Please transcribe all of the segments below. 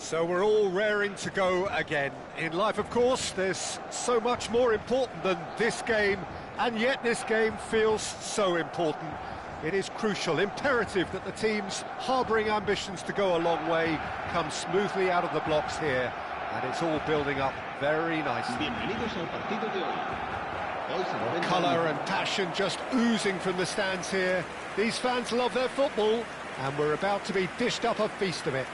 So we're all raring to go again. In life, of course, there's so much more important than this game, and yet this game feels so important. It is crucial, imperative that the teams harbouring ambitions to go a long way come smoothly out of the blocks here, and it's all building up very nicely. Bienvenidos al partido de hoy. Colour and passion just oozing from the stands here. These fans love their football, and we're about to be dished up a feast of it.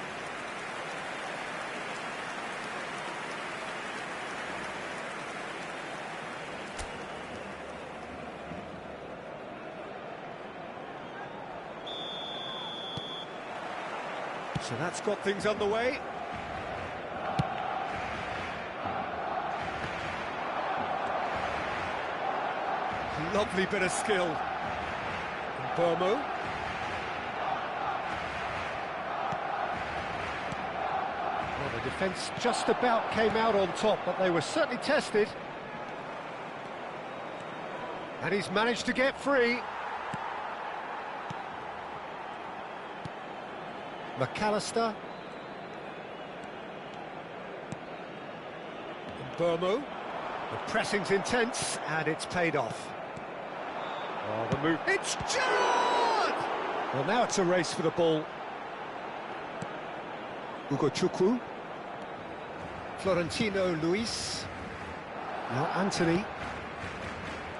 So that's got things underway. Lovely bit of skill. Burmo. Well, the defence just about came out on top, but they were certainly tested. And he's managed to get free. McAllister. And Burmo. The pressing's intense, and it's paid off. Oh, the move. It's Gerrard! Well, now it's a race for the ball. Ugo Chukwu. Florentino Luis. Now Anthony.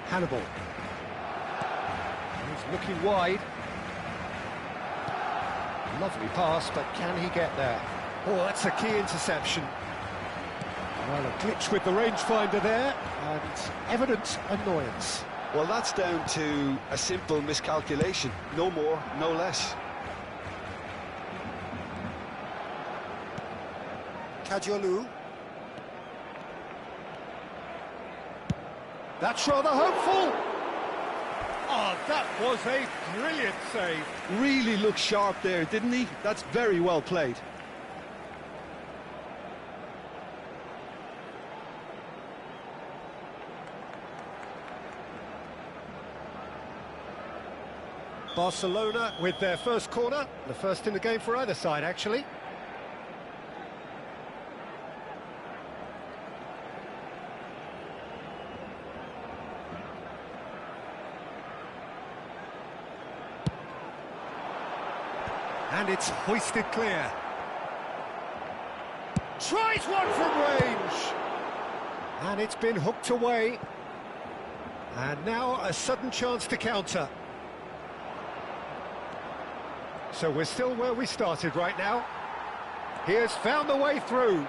Hannibal. He's looking wide. Lovely pass, but can he get there? Oh, that's a key interception. Well, a glitch with the rangefinder there, and evident annoyance. Well, that's down to a simple miscalculation. No more, no less. Kajolu. That's rather hopeful. Oh, that was a brilliant save. Really looked sharp there, didn't he? That's very well played. Barcelona with their first corner, the first in the game for either side, actually. And it's hoisted clear. Tries one from range! And it's been hooked away. And now a sudden chance to counter. So we're still where we started right now. He has found the way through.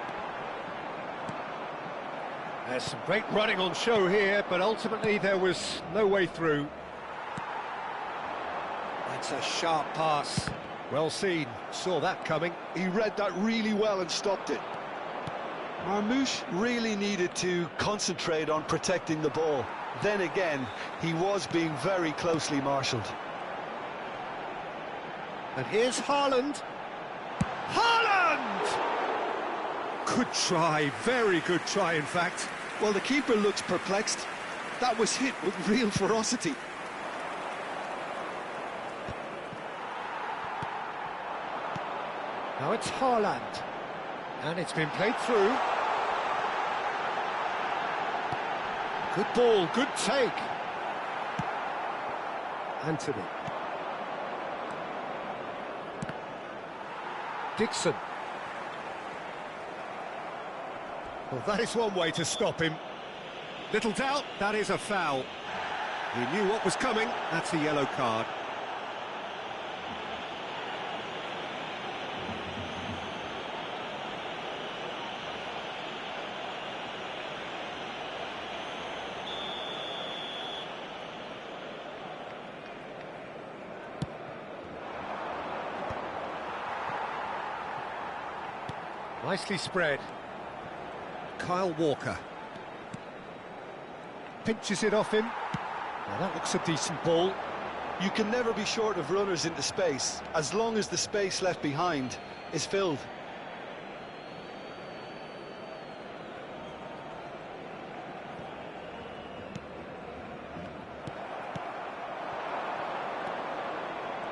There's some great running on show here, but ultimately there was no way through. That's a sharp pass. Well seen, saw that coming. He read that really well and stopped it. Marmoush really needed to concentrate on protecting the ball. Then again, he was being very closely marshalled. And here's Haaland. Haaland! Good try, very good try, in fact. Well, the keeper looks perplexed. That was hit with real ferocity. Now it's Haaland. And it's been played through. Good ball, good take. Anthony. Dixon. Well, that is one way to stop him. Little doubt, that is a foul. He knew what was coming, that's a yellow card. Nicely spread. Kyle Walker. Pinches it off him. Now that looks a decent ball. You can never be short of runners into space, as long as the space left behind is filled.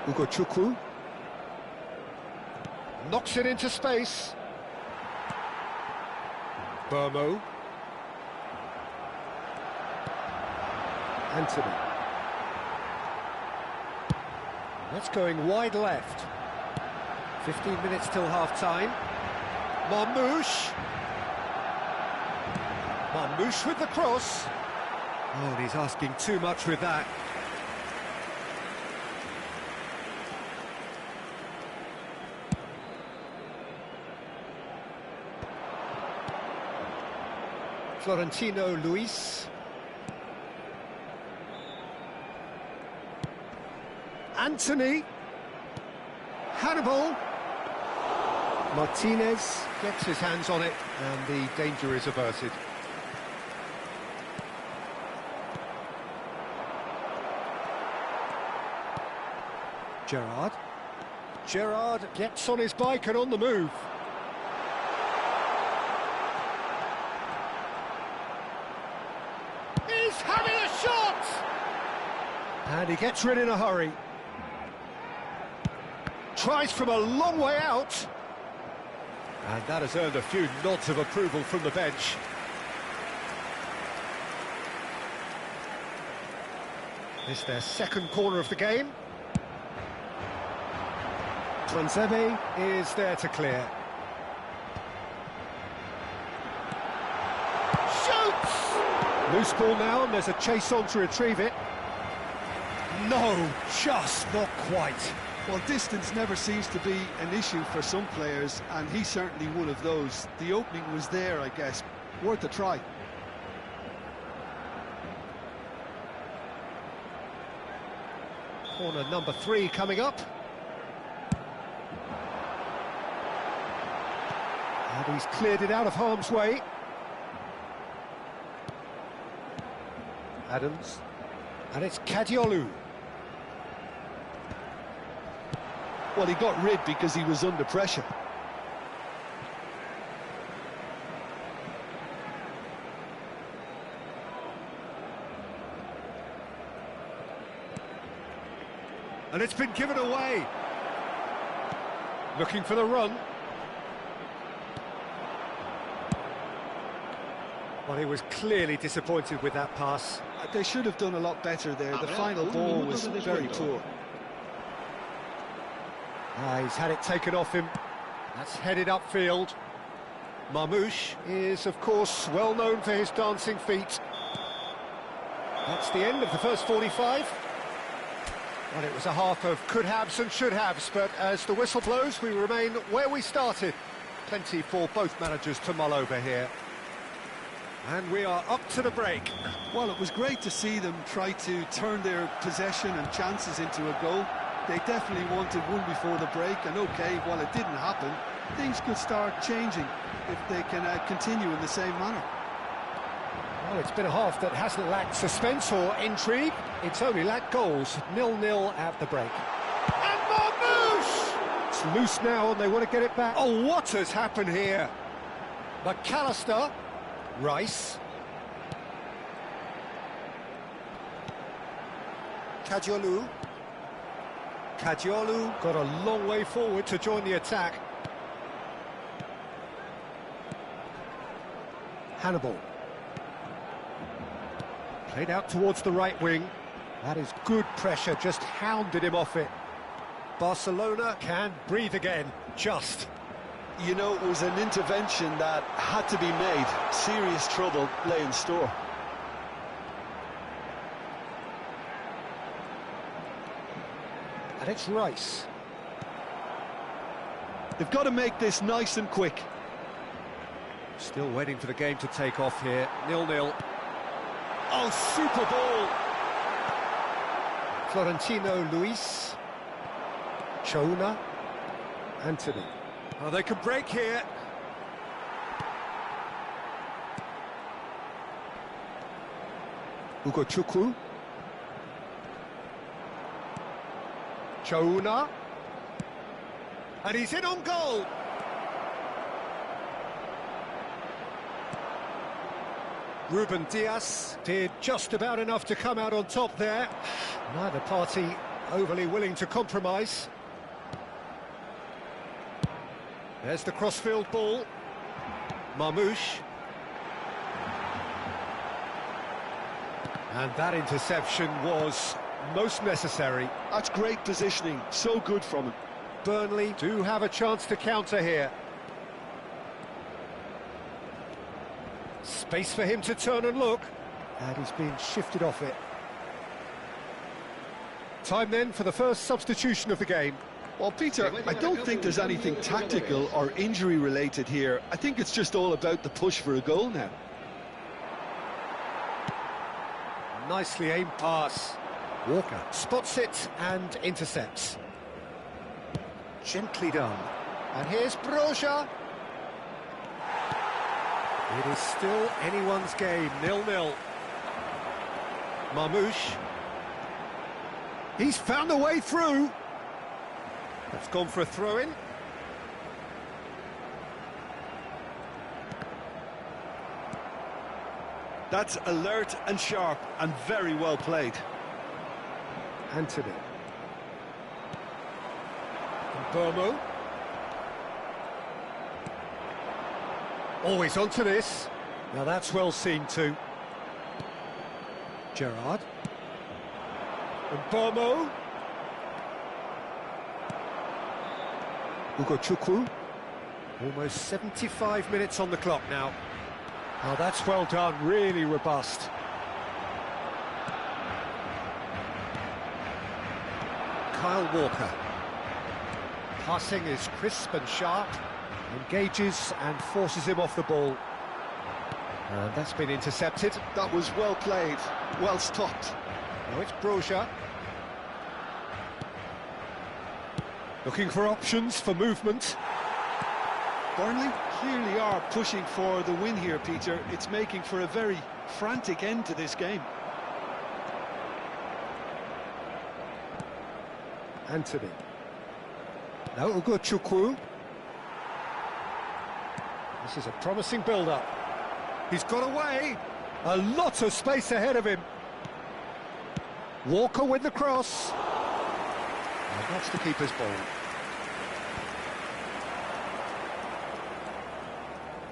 Ugo Chukwu. Knocks it into space. Burmo. Anthony. That's going wide left. 15 minutes till half-time. Marmoush. Marmoush with the cross. Oh, and he's asking too much with that. Florentino Luis. Anthony. Hannibal. Martinez gets his hands on it, and the danger is averted. Gerrard. Gerrard gets on his bike and on the move. He's having a shot! And he gets rid in a hurry. Tries from a long way out. And that has earned a few nods of approval from the bench. It's their second corner of the game. Tuanzebe is there to clear. Shoots! Loose ball now, and there's a chase on to retrieve it. No, just not quite. Well, distance never seems to be an issue for some players, and he's certainly one of those. The opening was there, I guess. Worth a try. Corner number 3 coming up. And he's cleared it out of harm's way. Adams. And it's Kadiolu. Well, he got rid because he was under pressure. And it's been given away. Looking for the run. Well, he was clearly disappointed with that pass. They should have done a lot better there. The final ball was very poor. He's had it taken off him. That's headed upfield. Marmoush is, of course, well known for his dancing feet. That's the end of the first 45. Well, it was a half of could-haves and should-haves, but as the whistle blows, we remain where we started. Plenty for both managers to mull over here. And we are up to the break. Well, it was great to see them try to turn their possession and chances into a goal. They definitely wanted one before the break, and okay, while it didn't happen, things could start changing if they can continue in the same manner. Well, it's been a half that hasn't lacked suspense or intrigue. It's only lacked goals. 0-0 at the break. And Marmoush! It's loose now, and they want to get it back. Oh, what has happened here? McAllister. Rice. Kadiolu. Kadiolu got a long way forward to join the attack. Hannibal. Played out towards the right wing. That is good pressure, just hounded him off it. Barcelona can breathe again, just. You know, it was an intervention that had to be made. Serious trouble lay in store. And it's Rice. They've got to make this nice and quick. Still waiting for the game to take off here. 0-0. Oh, super ball! Florentino Luis. Chouna. Anthony. Oh, they can break here. Ugo Chukwu. Chouna. And he's in on goal. Ruben Dias did just about enough to come out on top there. Neither party overly willing to compromise. There's the crossfield ball. Marmoush. And that interception was most necessary. That's great positioning, so good from him. Burnley do have a chance to counter here. Space for him to turn and look. And he's been shifted off it. Time then for the first substitution of the game. Well, Peter, I don't think there's anything tactical or injury-related here. I think it's just all about the push for a goal now. Nicely aimed pass. Walker spots it and intercepts. Gently done. And here's Broja. It is still anyone's game, 0-0. Marmouche. He's found a way through. That's gone for a throw-in. That's alert and sharp and very well played. Anthony. Burmo. Always onto this. Now that's well seen too. Gerrard. And Burmo. Ugo Chukwu. Almost 75 minutes on the clock now. Oh, that's well done, really robust. Kyle Walker. Passing is crisp and sharp, engages and forces him off the ball. And that's been intercepted. That was well played, well stopped. Now it's Broja. Looking for options for movement. Burnley clearly are pushing for the win here, Peter. It's making for a very frantic end to this game. Anthony. Now Ugo Chukwu. This is a promising build-up. He's got away. A lot of space ahead of him. Walker with the cross. And that's the keeper's ball.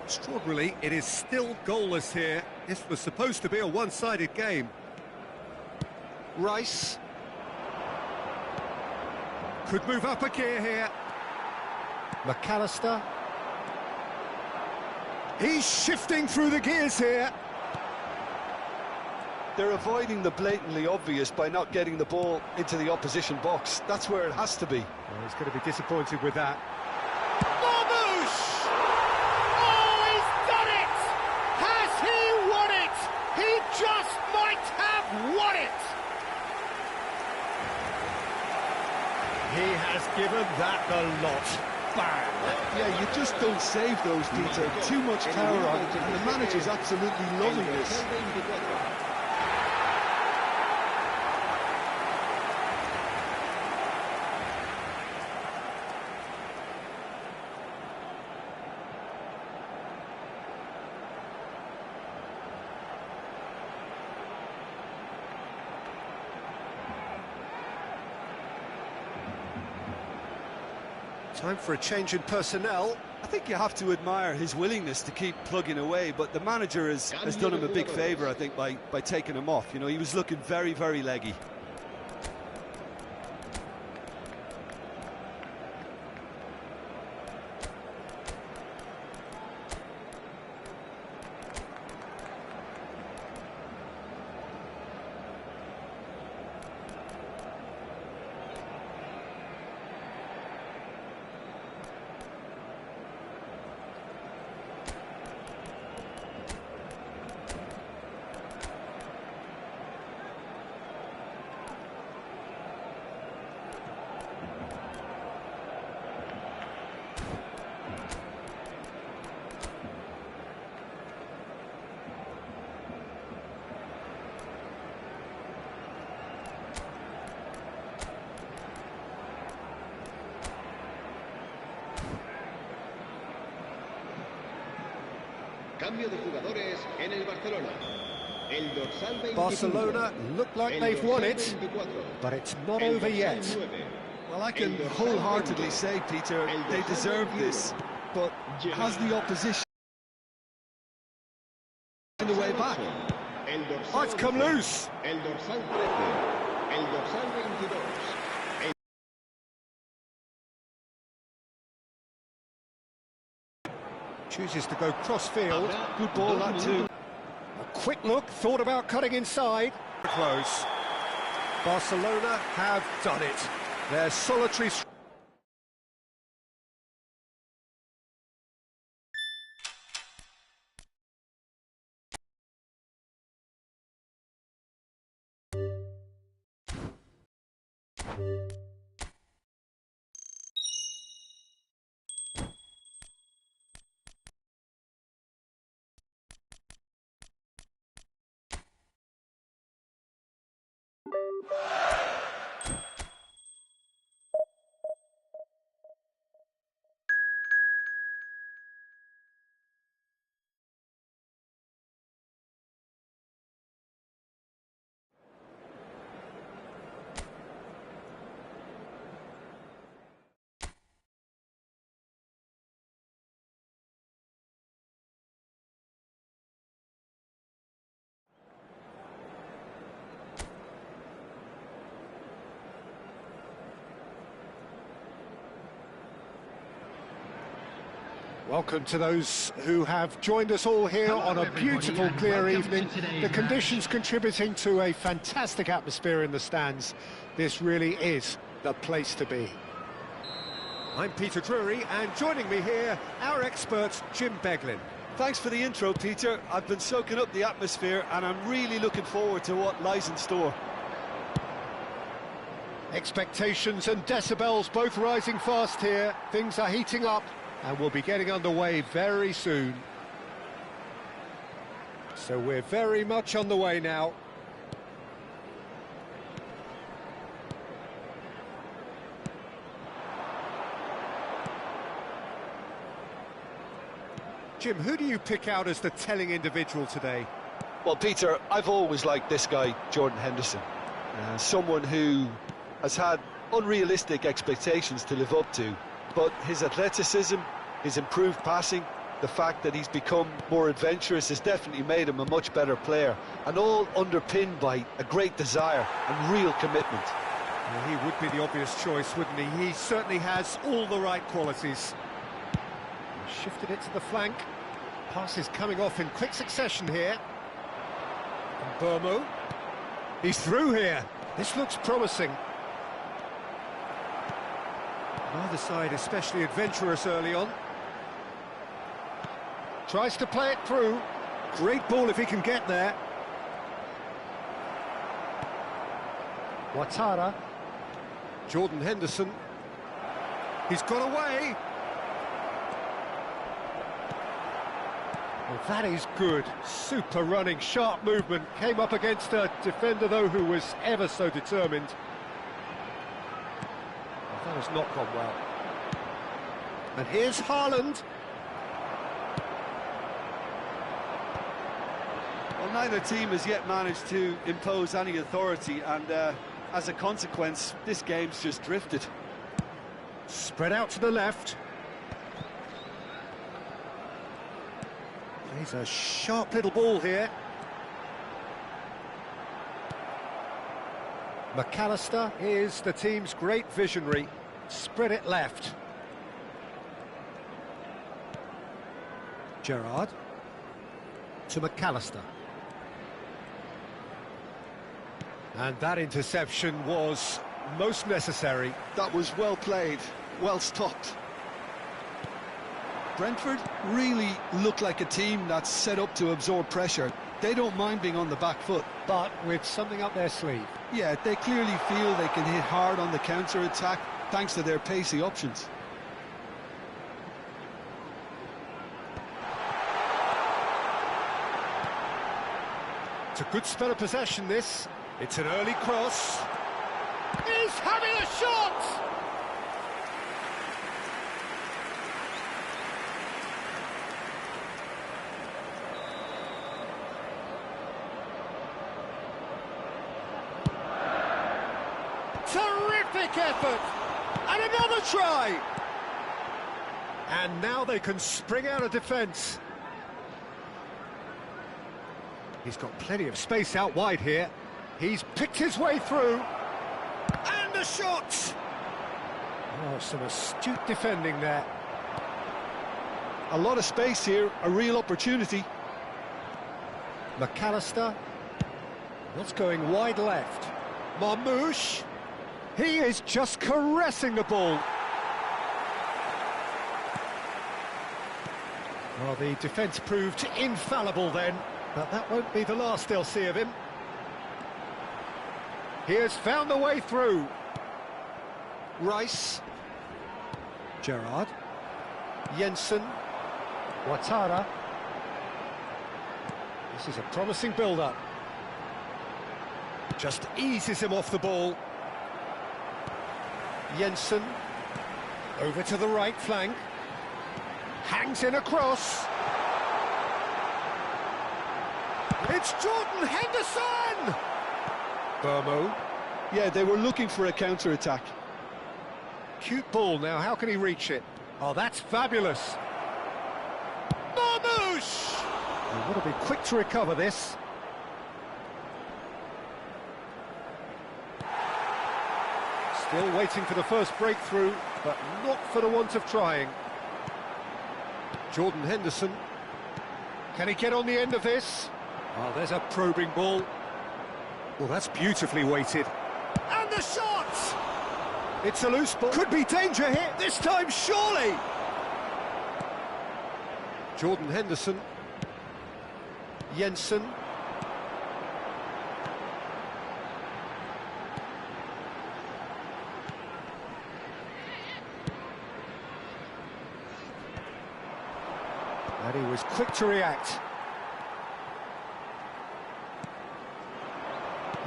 Extraordinarily, it is still goalless here. This was supposed to be a one-sided game. Rice. Could move up a gear here. McAllister. He's shifting through the gears here. They're avoiding the blatantly obvious by not getting the ball into the opposition box. That's where it has to be. Well, he's going to be disappointed with that. Marmouche! Oh, he's done it! Has he won it? He just might have won it! He has given that the lot. Bang! Yeah, you just don't save those, Peter. Too much power on it, and the manager's absolutely loving this. Time for a change in personnel. I think you have to admire his willingness to keep plugging away, but the manager has done him a big favour, I think, by taking him off. You know, he was looking very, very leggy. Cambio de jugadores en el Barcelona. El dorsal 25. Barcelona look like they've won it, but it's not over yet. Well, I can wholeheartedly say, Peter, they deserve this, but has the opposition in the way back? El dorsal Oh, it's come 11, loose. El dorsal 13. El dorsal 22. Chooses to go cross-field. Good ball, that too. A quick look, thought about cutting inside. Close. Barcelona have done it. Their solitary... Welcome to those who have joined us all here on a beautiful, clear evening. The conditions contributing to a fantastic atmosphere in the stands. This really is the place to be. I'm Peter Drury, and joining me here, our expert, Jim Beglin. Thanks for the intro, Peter. I've been soaking up the atmosphere, and I'm really looking forward to what lies in store. Expectations and decibels both rising fast here. Things are heating up, and we'll be getting underway very soon. So we're very much on the way now. Jim, who do you pick out as the telling individual today? Well, Peter, I've always liked this guy, Jordan Henderson. Someone who has had unrealistic expectations to live up to. But his athleticism, his improved passing, the fact that he's become more adventurous has definitely made him a much better player, and all underpinned by a great desire and real commitment. Well, he would be the obvious choice, wouldn't he? He certainly has all the right qualities. Shifted it to the flank. Passes coming off in quick succession here. And Burmo. He's through here. This looks promising. Neither side especially adventurous early on. Tries to play it through. Great ball if he can get there. Ouattara. Jordan Henderson. He's got away. Well, that is good. Super running, sharp movement. Came up against a defender, though, who was ever so determined. That has not gone well. And here's Haaland. Well, neither team has yet managed to impose any authority, and as a consequence, this game's just drifted. Spread out to the left. Plays a sharp little ball here. McAllister is the team's great visionary. Spread it left. Gerrard to McAllister. And that interception was most necessary. That was well played, well stopped. Brentford really look like a team that's set up to absorb pressure. They don't mind being on the back foot. But with something up their sleeve. Yeah, they clearly feel they can hit hard on the counter-attack thanks to their pacey options. It's a good spell of possession, this. It's an early cross. He's having a shot! Terrific effort! And another try! And now they can spring out of defence. He's got plenty of space out wide here. He's picked his way through. And the shot! Oh, some astute defending there. A lot of space here, a real opportunity. McAllister. What's going wide left? Marmouche. He is just caressing the ball. Well, the defence proved infallible then, but that won't be the last they'll see of him. He has found the way through. Rice. Gerrard. Jensen. Ouattara. This is a promising build-up. Just eases him off the ball. Jensen. Over to the right flank. Hangs in a cross. It's Jordan Henderson! Burmo. Yeah, they were looking for a counter-attack. Cute ball now, how can he reach it? Oh, that's fabulous. Marmouche! He would have been quick to recover this. Still waiting for the first breakthrough, but not for the want of trying. Jordan Henderson. Can he get on the end of this? Oh, there's a probing ball. Well, that's beautifully weighted. And the shot! It's a loose ball. Could be danger here, this time surely! Jordan Henderson. Jensen. And he was quick to react.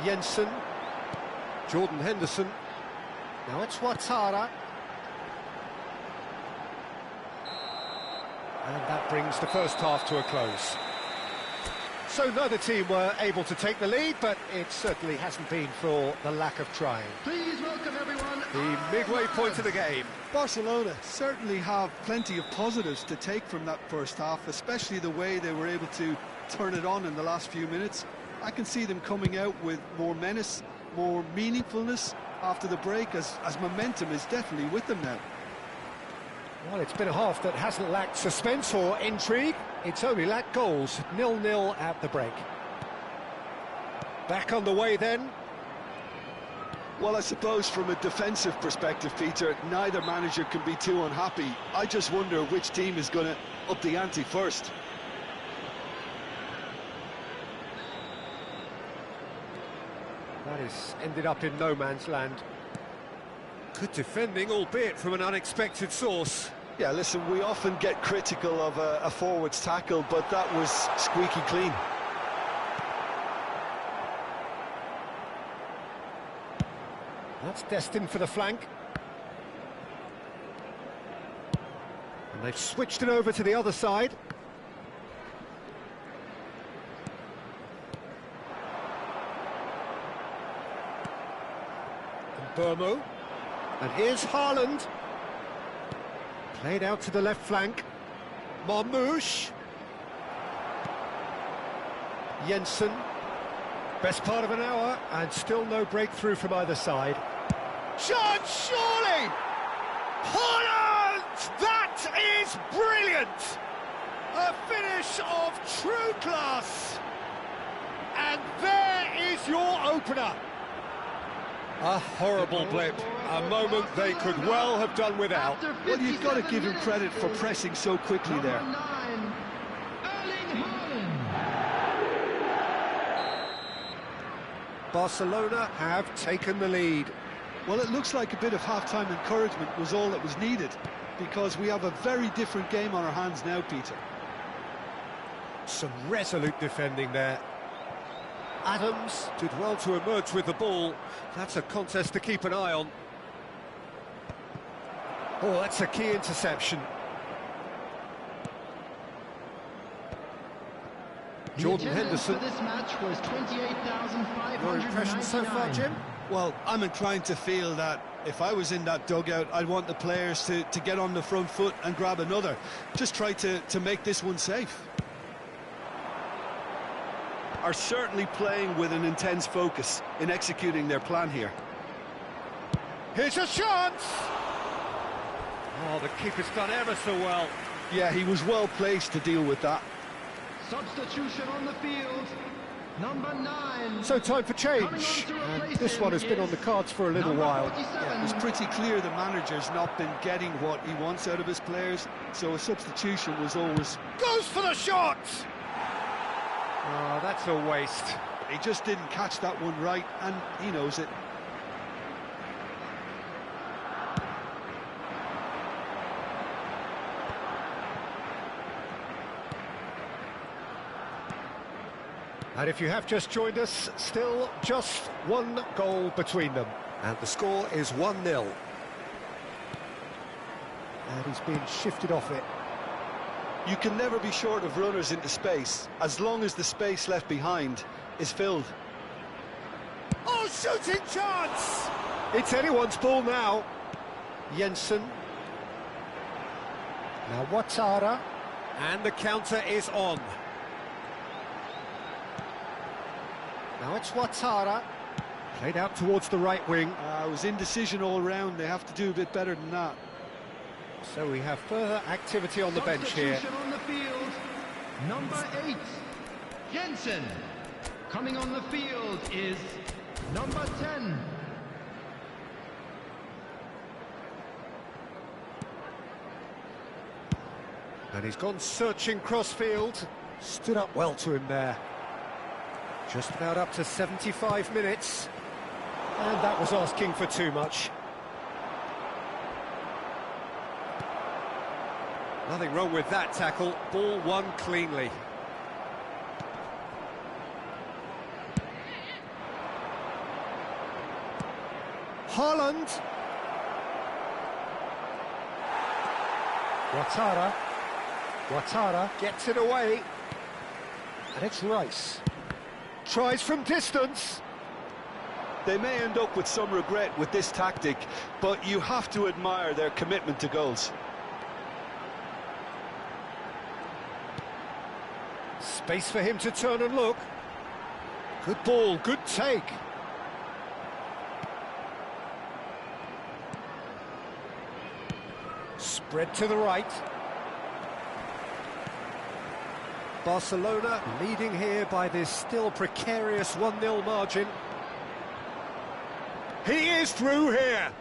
Jensen. Jordan Henderson. Now it's Ouattara. And that brings the first half to a close. So neither team were able to take the lead, but it certainly hasn't been for the lack of trying. Please welcome everyone. The midway point of the game. Barcelona certainly have plenty of positives to take from that first half, especially the way they were able to turn it on in the last few minutes. I can see them coming out with more menace, more meaningfulness after the break, as momentum is definitely with them now. Well, it's been a half that hasn't lacked suspense or intrigue. It's only lacked goals. 0-0 at the break. Back on the way then. Well, I suppose from a defensive perspective, Peter, neither manager can be too unhappy. I just wonder which team is going to up the ante first. That has ended up in no man's land. Good defending, albeit from an unexpected source. Yeah, listen, we often get critical of a forward's tackle, but that was squeaky clean. That's destined for the flank. And they've switched it over to the other side. And Burmo. And here's Haaland. Played out to the left flank. Marmouche. Jensen. Best part of an hour, and still no breakthrough from either side. Chance, surely! Haaland! That is brilliant! A finish of true class! And there is your opener. A horrible blip, a moment they could well have done without. Well, you've got to give him credit for pressing so quickly there. Barcelona have taken the lead. Well, it looks like a bit of half-time encouragement was all that was needed, because we have a very different game on our hands now, Peter. Some resolute defending there. Adams did well to emerge with the ball. That's a contest to keep an eye on. Oh, that's a key interception. Jordan Henderson. For this match was 28,599. Your impression so far, Jim? Well, I'm inclined to feel that if I was in that dugout, I'd want the players to get on the front foot and grab another. Just try to make this one safe. are certainly playing with an intense focus in executing their plan here. Here's a chance! Oh, the keeper's done ever so well. Yeah, he was well placed to deal with that. Substitution on the field. Number 9. So time for change, and this one has been on the cards for a little while. Yeah, it was pretty clear the manager's not been getting what he wants out of his players, so a substitution was always... Goes for the shot! Oh, that's a waste. He just didn't catch that one right, and he knows it. And if you have just joined us, still just one goal between them. And the score is 1-0. And he's been shifted off it. You can never be short of runners into space, as long as the space left behind is filled. Oh, shooting chance! It's anyone's ball now. Jensen. Now Ouattara. And the counter is on. Now it's Ouattara, played out towards the right wing. It was indecision all round. They have to do a bit better than that. So we have further activity on the bench here. Substitution on the field. Number 8, Jensen. Coming on the field is number 10. And he's gone searching crossfield. Stood up well to him there. Just about up to 75 minutes. And that was asking for too much. Nothing wrong with that tackle. Ball won cleanly. Haaland. Ouattara gets it away. And it's Rice. Tries from distance. They may end up with some regret with this tactic, but you have to admire their commitment to goals. Space for him to turn and look. Good ball, good take. Spread to the right. Barcelona leading here by this still precarious 1-0 margin. He is through here.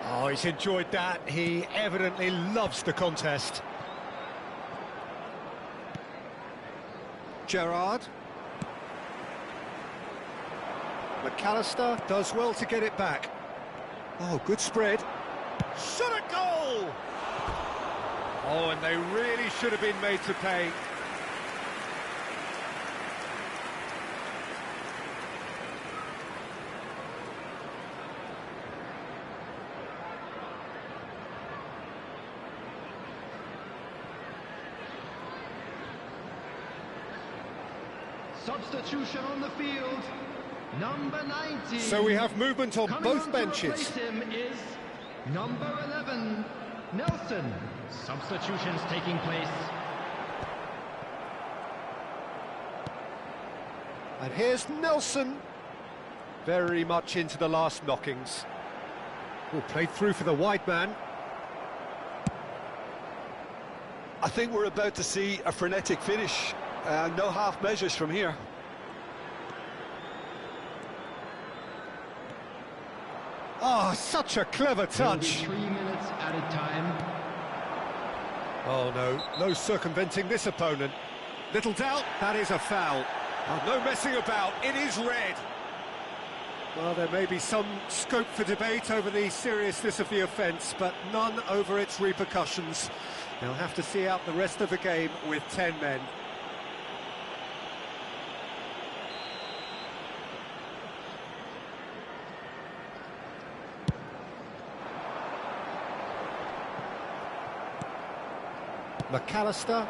Oh, he's enjoyed that. He evidently loves the contest. Gerrard. McAllister does well to get it back. Oh, good spread. Shot a goal! Oh, and they really should have been made to pay. Substitution on the field. Number 90. So we have movement on both benches. To replace him is number 11, Nelson. Substitutions taking place. And here's Nelson. Very much into the last knockings. Well, played through for the wide man. I think we're about to see a frenetic finish. No half measures from here. Oh, such a clever touch. 3 minutes added time. Oh no, no circumventing this opponent. Little doubt, that is a foul. Oh, no messing about, it is red. Well, there may be some scope for debate over the seriousness of the offence, but none over its repercussions. They'll have to see out the rest of the game with 10 men. McAllister.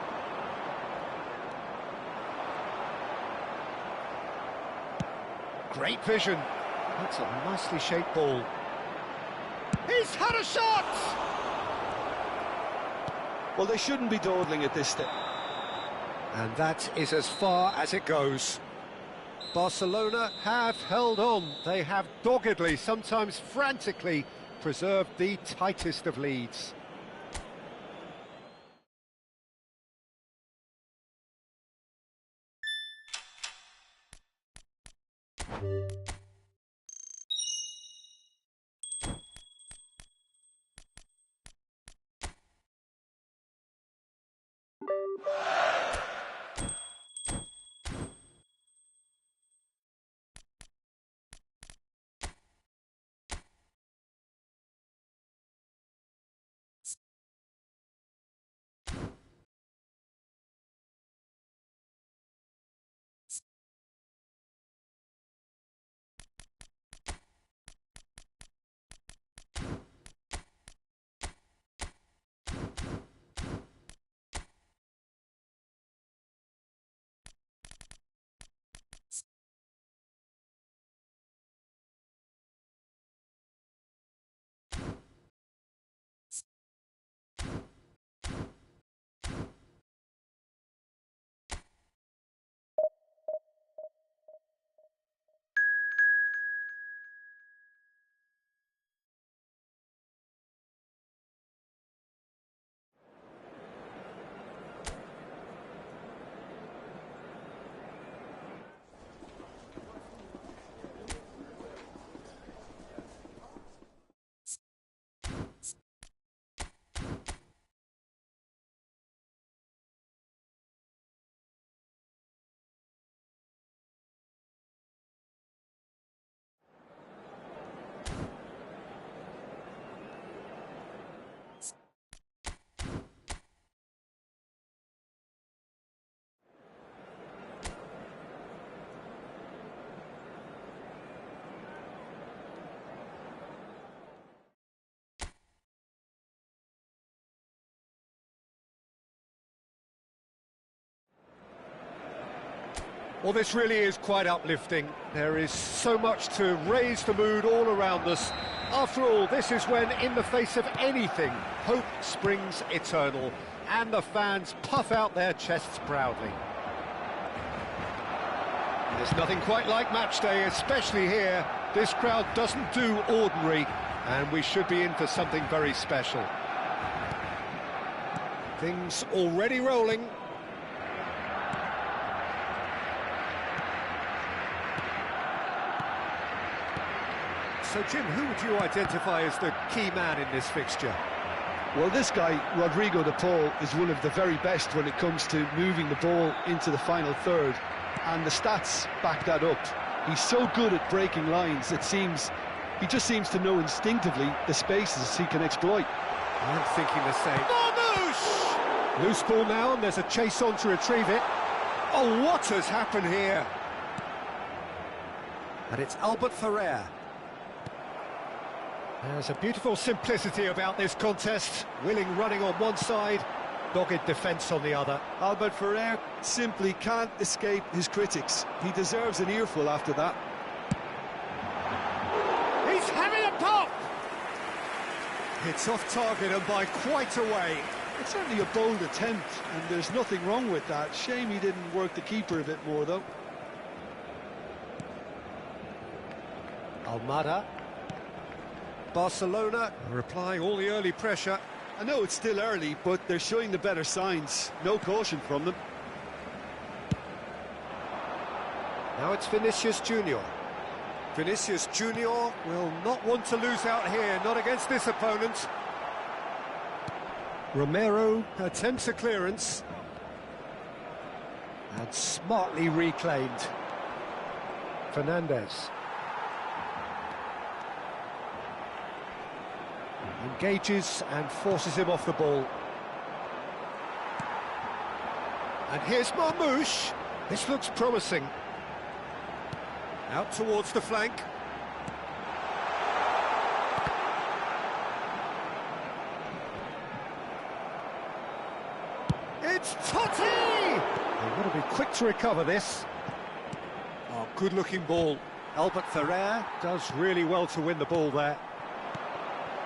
Great vision. That's a nicely shaped ball. He's had a shot! Well, they shouldn't be dawdling at this stage. And that is as far as it goes. Barcelona have held on. They have doggedly, sometimes frantically, preserved the tightest of leads. Well, this really is quite uplifting. There is so much to raise the mood all around us. After all, this is when, in the face of anything, hope springs eternal, and the fans puff out their chests proudly. There's nothing quite like match day, especially here. This crowd doesn't do ordinary, and we should be in for something very special. Things already rolling. So, Jim, who would you identify as the key man in this fixture? Well, this guy, Rodrigo de Paul, is one of the very best when it comes to moving the ball into the final third, and the stats back that up. He's so good at breaking lines, it seems he just seems to know instinctively the spaces he can exploit. I'm thinking the same. Marmoush! Loose ball now, and there's a chase on to retrieve it. Oh, what has happened here? And it's Albert Ferrer. There's a beautiful simplicity about this contest. Willing running on one side, dogged defence on the other. Albert Ferrer simply can't escape his critics. He deserves an earful after that. He's having a pop! It's off target and by quite a way. It's certainly a bold attempt, and there's nothing wrong with that. Shame he didn't work the keeper a bit more, though. Almada. Barcelona replying all the early pressure. I know it's still early, but they're showing the better signs. No caution from them. Now it's Vinicius Junior. Vinicius Junior will not want to lose out here, not against this opponent. Romero attempts a clearance. And smartly reclaimed. Fernandez. Engages and forces him off the ball. And here's Marmoush. This looks promising. Out towards the flank. It's Totti! They've got to be quick to recover this. Oh, good-looking ball. Albert Ferrer does really well to win the ball there.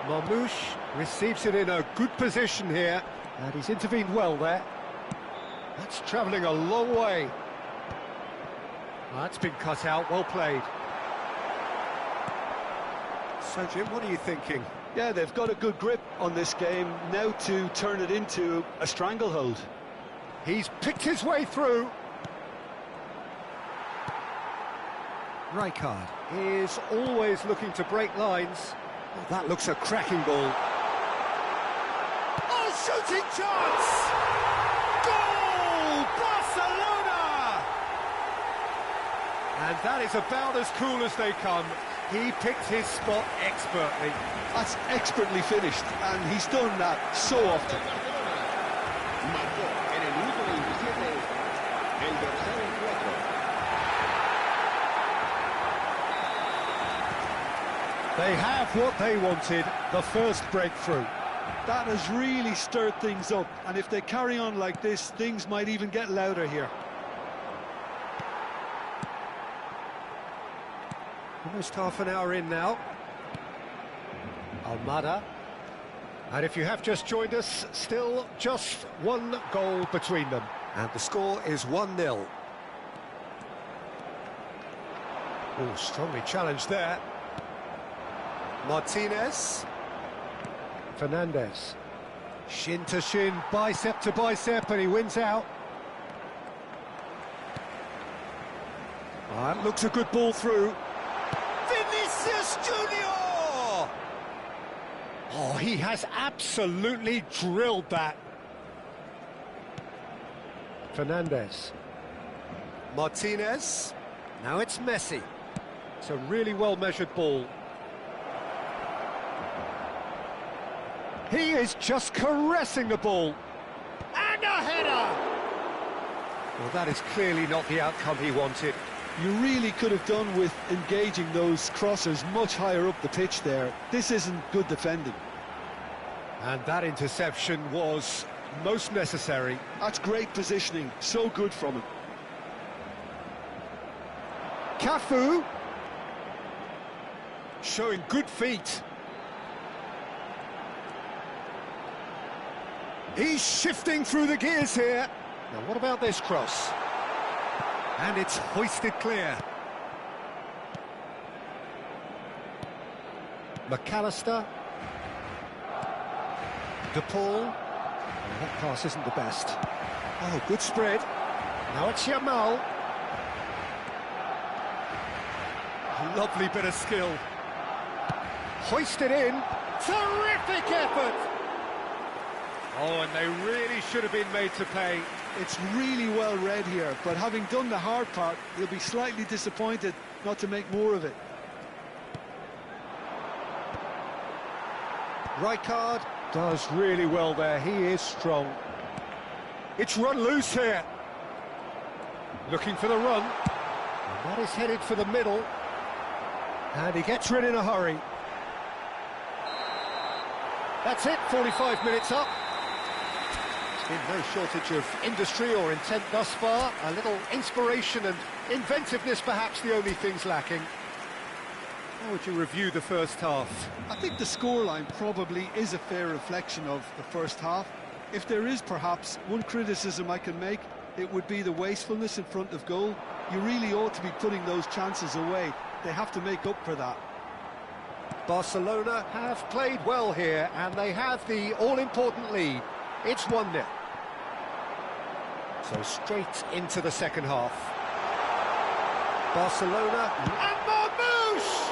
Marmoush receives it in a good position here, and he's intervened well there. That's travelling a long way. That's been cut out, well played. So, Jim, what are you thinking? Yeah, they've got a good grip on this game, now to turn it into a stranglehold. He's picked his way through. Rijkaard is always looking to break lines. Oh, that looks a cracking ball. Oh, shooting chance! Goal! Barcelona! And that is about as cool as they come. He picked his spot expertly. That's expertly finished, and he's done that so often. Marcó en el minuto 27 el dorsal 4. They have what they wanted, the first breakthrough. That has really stirred things up, and if they carry on like this, things might even get louder here. Almost half an hour in now. Almada. And if you have just joined us, still just one goal between them. And the score is 1-0. Oh, strongly challenged there. Martinez. Fernandez. Shin to shin, bicep to bicep, and he wins out. That looks a good ball through. Vinicius Junior! Oh, he has absolutely drilled that. Fernandez. Martinez. Now it's Messi. It's a really well-measured ball. He is just caressing the ball. And a header! Well, that is clearly not the outcome he wanted. You really could have done with engaging those crossers much higher up the pitch there. This isn't good defending. And that interception was most necessary. That's great positioning, so good from him. Cafu. Showing good feet. He's shifting through the gears here. Now, what about this cross? And it's hoisted clear. McAllister. De Paul. Oh, that pass isn't the best. Oh, good spread. Now it's Yamal. Lovely bit of skill. Hoisted in. Terrific effort! Oh, and they really should have been made to pay. It's really well read here, but having done the hard part, he'll be slightly disappointed not to make more of it. Rijkaard does really well there. He is strong. It's run loose here. Looking for the run. And that is headed for the middle. And he gets rid in a hurry. That's it, 45 minutes up. There's been no shortage of industry or intent thus far. A little inspiration and inventiveness, perhaps the only things lacking. How would you review the first half? I think the scoreline probably is a fair reflection of the first half. If there is perhaps one criticism I can make, it would be the wastefulness in front of goal. You really ought to be putting those chances away. They have to make up for that. Barcelona have played well here, and they have the all-important lead. It's 1-0. So straight into the second half. Barcelona. And Marmouche!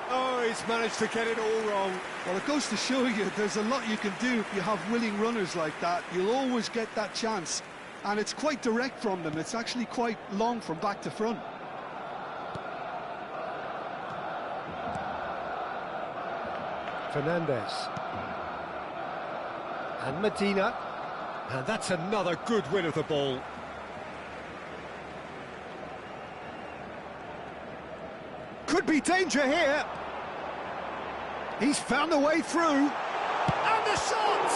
Oh, he's managed to get it all wrong. Well, it goes to show you there's a lot you can do if you have willing runners like that. You'll always get that chance. And it's quite direct from them. It's actually quite long from back to front. Fernandez. And Medina. And that's another good win of the ball. Could be danger here. He's found a way through. And the shot!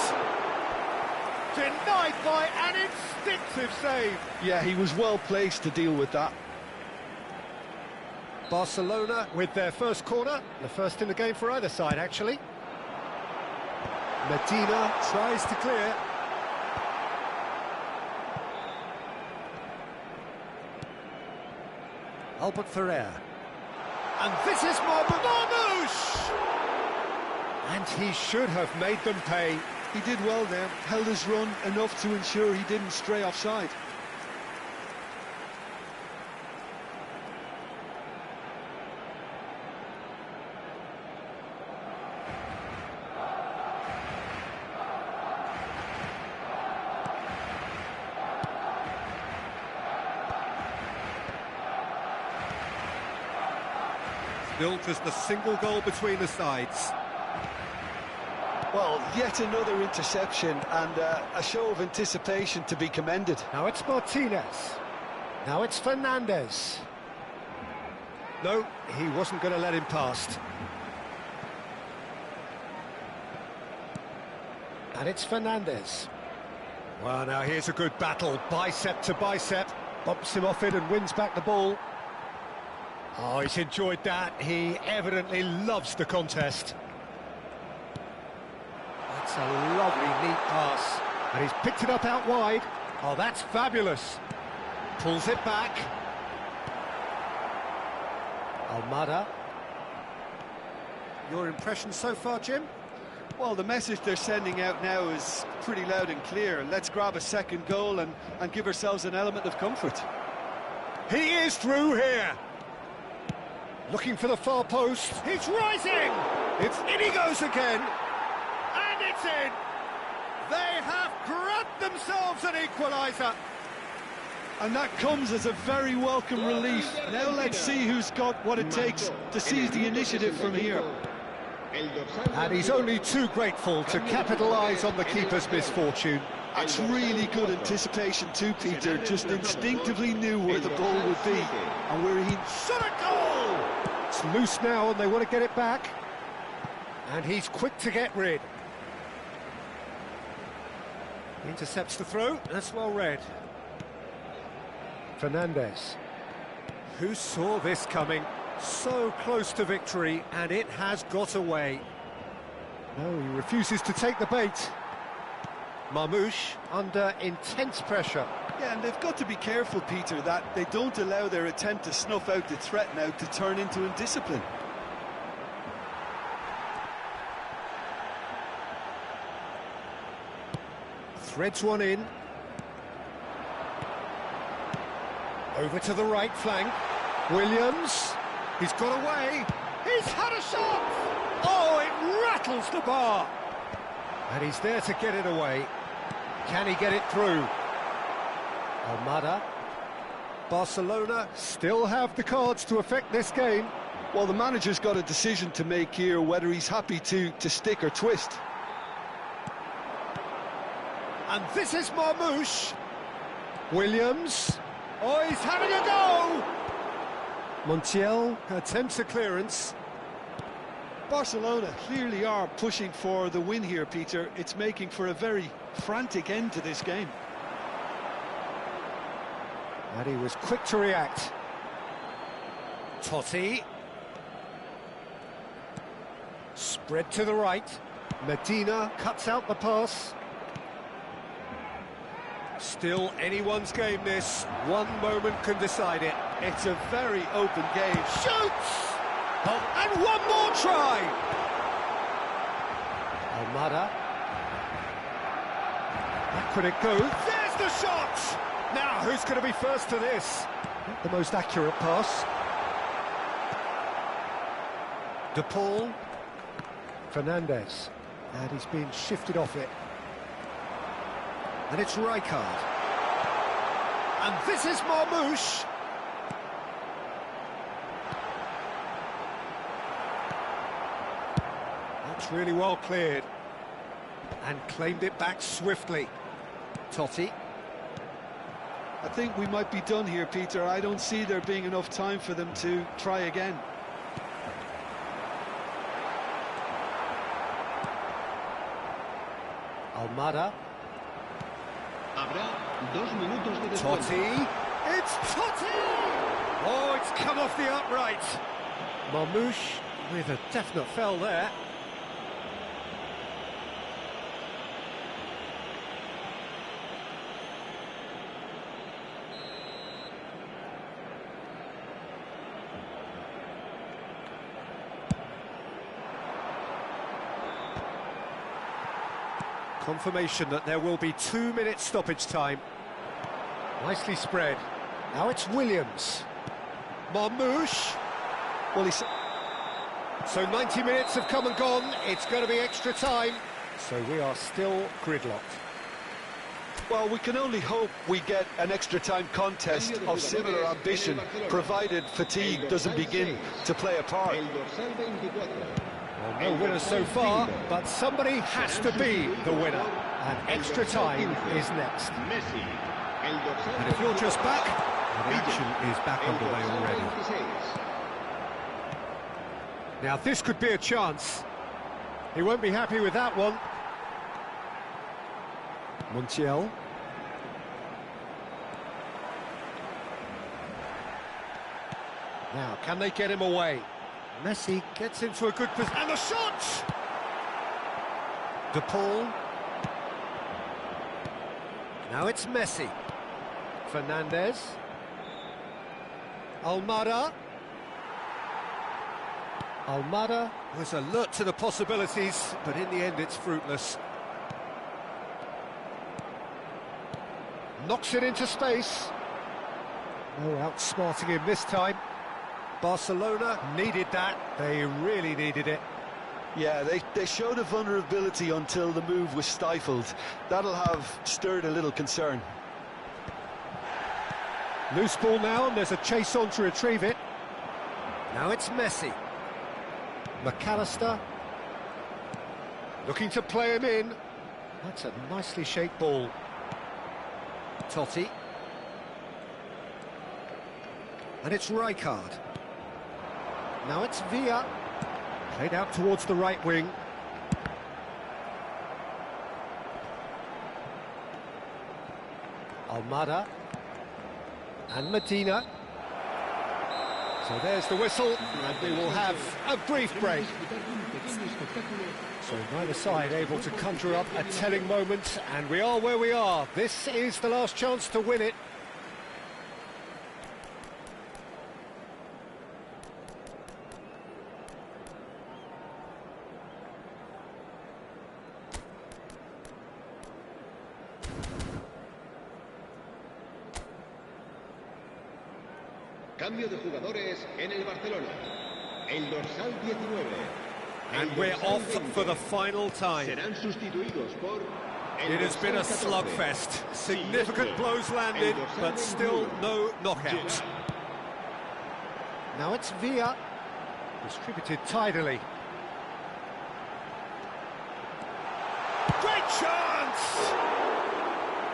Denied by an instinctive save. Yeah, he was well placed to deal with that. Barcelona with their first corner, the first in the game for either side, actually. Medina tries to clear. Albert Ferrer. And this is Marmoush! And he should have made them pay. He did well there, held his run enough to ensure he didn't stray offside. Built as the single goal between the sides. Well, yet another interception and a show of anticipation to be commended. Now it's Martinez. Now it's Fernandez. No, he wasn't going to let him past. And it's Fernandez. Well, now here's a good battle, bicep to bicep. Bumps him off it and wins back the ball. Oh, he's enjoyed that. He evidently loves the contest. That's a lovely, neat pass. And he's picked it up out wide. Oh, that's fabulous. Pulls it back. Almada. Your impression so far, Jim? Well, the message they're sending out now is pretty loud and clear. Let's grab a second goal and give ourselves an element of comfort. He is through here. Looking for the far post. He's rising! It's in he goes again. And it's in! They have grabbed themselves an equaliser. And that comes as a very welcome relief. Now let's see who's got what it takes to seize the initiative from here. And he's only too grateful to capitalise on the keeper's misfortune. That's really good anticipation too, Peter. Just instinctively knew where the ball would be and where he... Shot a goal! It's loose now and they want to get it back. And he's quick to get rid. Intercepts the throw, that's well read. Fernandez. Who saw this coming? So close to victory, and it has got away. No, he refuses to take the bait. Marmoush under intense pressure. Yeah, and they've got to be careful, Peter, that they don't allow their attempt to snuff out the threat now to turn into indiscipline. Threads one in. Over to the right flank. Williams. He's got away. He's had a shot! Oh, it rattles the bar. And he's there to get it away. Can he get it through? Almada. Barcelona still have the cards to affect this game. Well, the manager's got a decision to make here, whether he's happy to stick or twist. And this is Marmoush. Williams. Oh, he's having a go! Montiel attempts a clearance. Barcelona clearly are pushing for the win here, Peter. It's making for a very frantic end to this game. And he was quick to react. Totti. Spread to the right. Medina cuts out the pass. Still anyone's game, this. One moment can decide it. It's a very open game. Shoots! Oh, and one more try! Almada. Back when it goes. There's the shot! Now, who's going to be first to this? Not the most accurate pass. De Paul. Fernandez. And he's being shifted off it. And it's Rijkaard. And this is Marmoush. That's really well cleared. And claimed it back swiftly. Totti. I think we might be done here, Peter. I don't see there being enough time for them to try again. Almada. Totti. It's Totti! Oh, it's come off the upright. Marmoush with a definite foul there. Confirmation that there will be 2 minutes stoppage time. Nicely spread. Now it's Williams. Marmouche. Well, he's... So 90 minutes have come and gone. It's going to be extra time. So we are still gridlocked. Well, we can only hope we get an extra-time contest of similar ambition, provided fatigue doesn't begin to play a part. Well, no winners so far, but somebody has to be the winner. And extra time is next. And if you're just back, the action is back underway already. Now this could be a chance. He won't be happy with that one. Montiel. Now, can they get him away? Messi gets into a good position. And the shot! De Paul. Now it's Messi. Fernandez. Almada. Almada was alert to the possibilities, but in the end it's fruitless. Knocks it into space. No outsmarting him this time. Barcelona needed that. They really needed it. Yeah, they showed a vulnerability until the move was stifled. That'll have stirred a little concern. Loose ball now, and there's a chase on to retrieve it. Now it's Messi. McAllister. Looking to play him in. That's a nicely shaped ball. Totti. And it's Rijkaard. Now it's Villa. Played out towards the right wing. Almada. And Medina. So there's the whistle, and we will have a brief break. So neither side able to conjure up a telling moment, and we are where we are. This is the last chance to win it. Cambio de jugadores en el Barcelona. El dorsal 19. And we're off for the final time. Serán sustituidos por It has been a slugfest. Significant blows landed, but still no knockout. Now it's Villa. Distributed tidily. Great chance!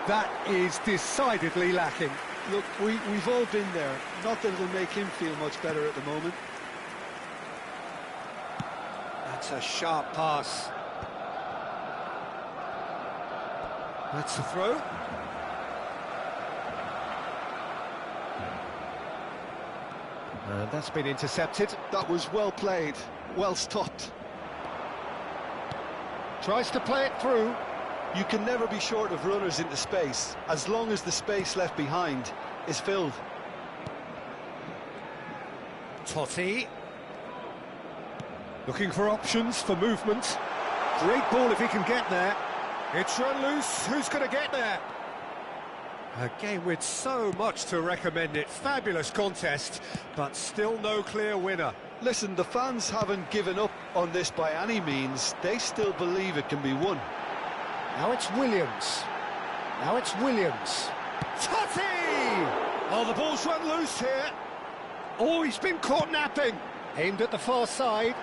That is decidedly lacking. Look, we've all been there. Not that it'll make him feel much better at the moment. That's a sharp pass. That's the throw. And that's been intercepted. That was well played, well stopped. Tries to play it through. You can never be short of runners into space, as long as the space left behind is filled. Totti. Looking for options for movement. Great ball if he can get there. It's run loose. Who's going to get there? A game with so much to recommend it. Fabulous contest, but still no clear winner. Listen, the fans haven't given up on this by any means. They still believe it can be won. Now it's Williams. Now it's Williams. Totti! Oh, the ball's run loose here. Oh, he's been caught napping. Aimed at the far side.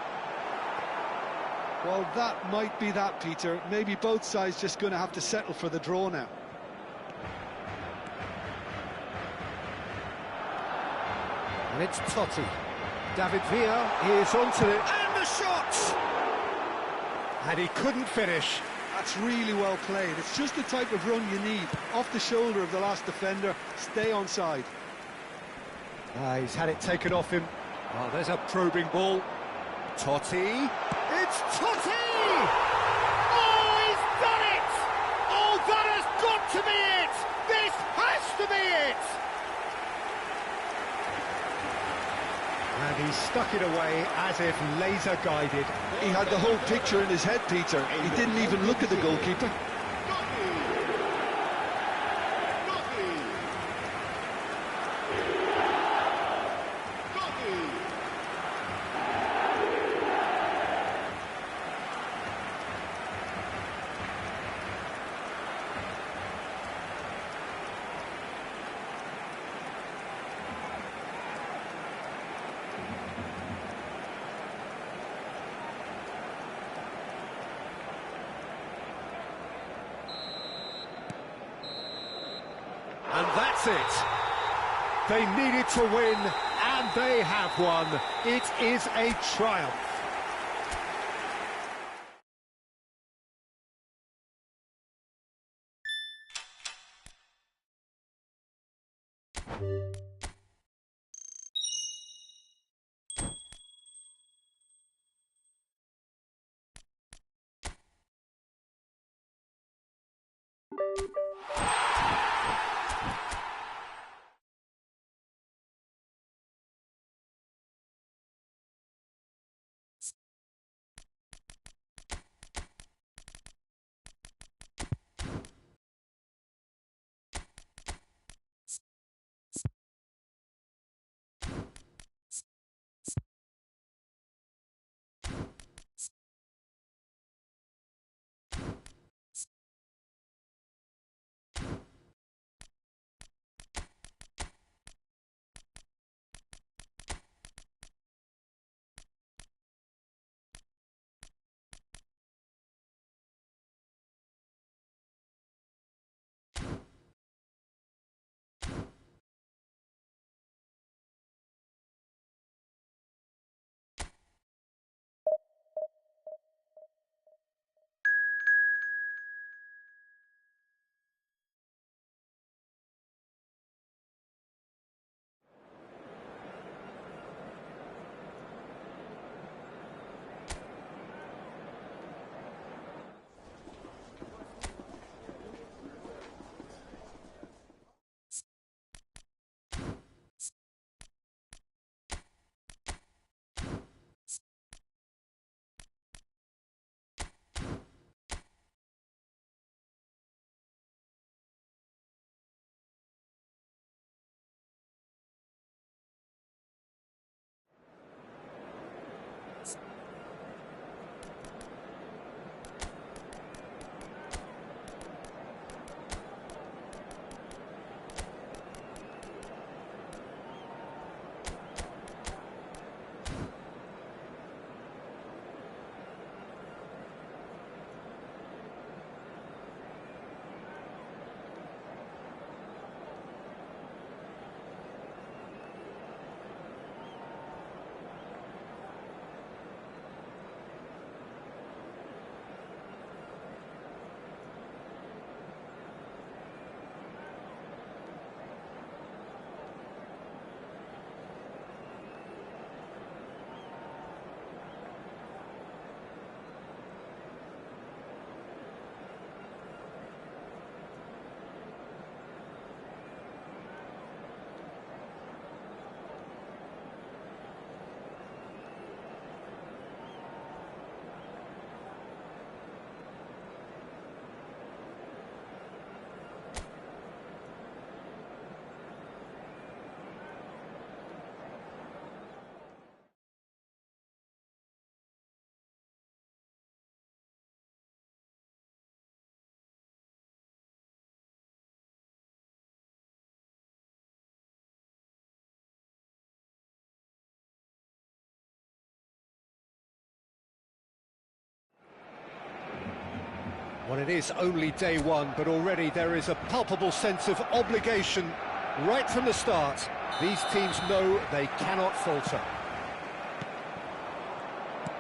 Well, that might be that, Peter. Maybe both sides just going to have to settle for the draw now. And it's Totti. David Villa is onto it. And the shot! And he couldn't finish. That's really well played. It's just the type of run you need. Off the shoulder of the last defender, stay onside. He's had it taken off him. Oh, there's a probing ball. Totti. It's Totti! Oh, he's done it! Oh, that has got to be it! This has to be it! And he stuck it away as if laser guided. He had the whole picture in his head, Peter. He didn't even look at the goalkeeper. That's it. They needed to win, and they have won. It is a triumph. Well, it is only day one, but already there is a palpable sense of obligation right from the start. These teams know they cannot falter.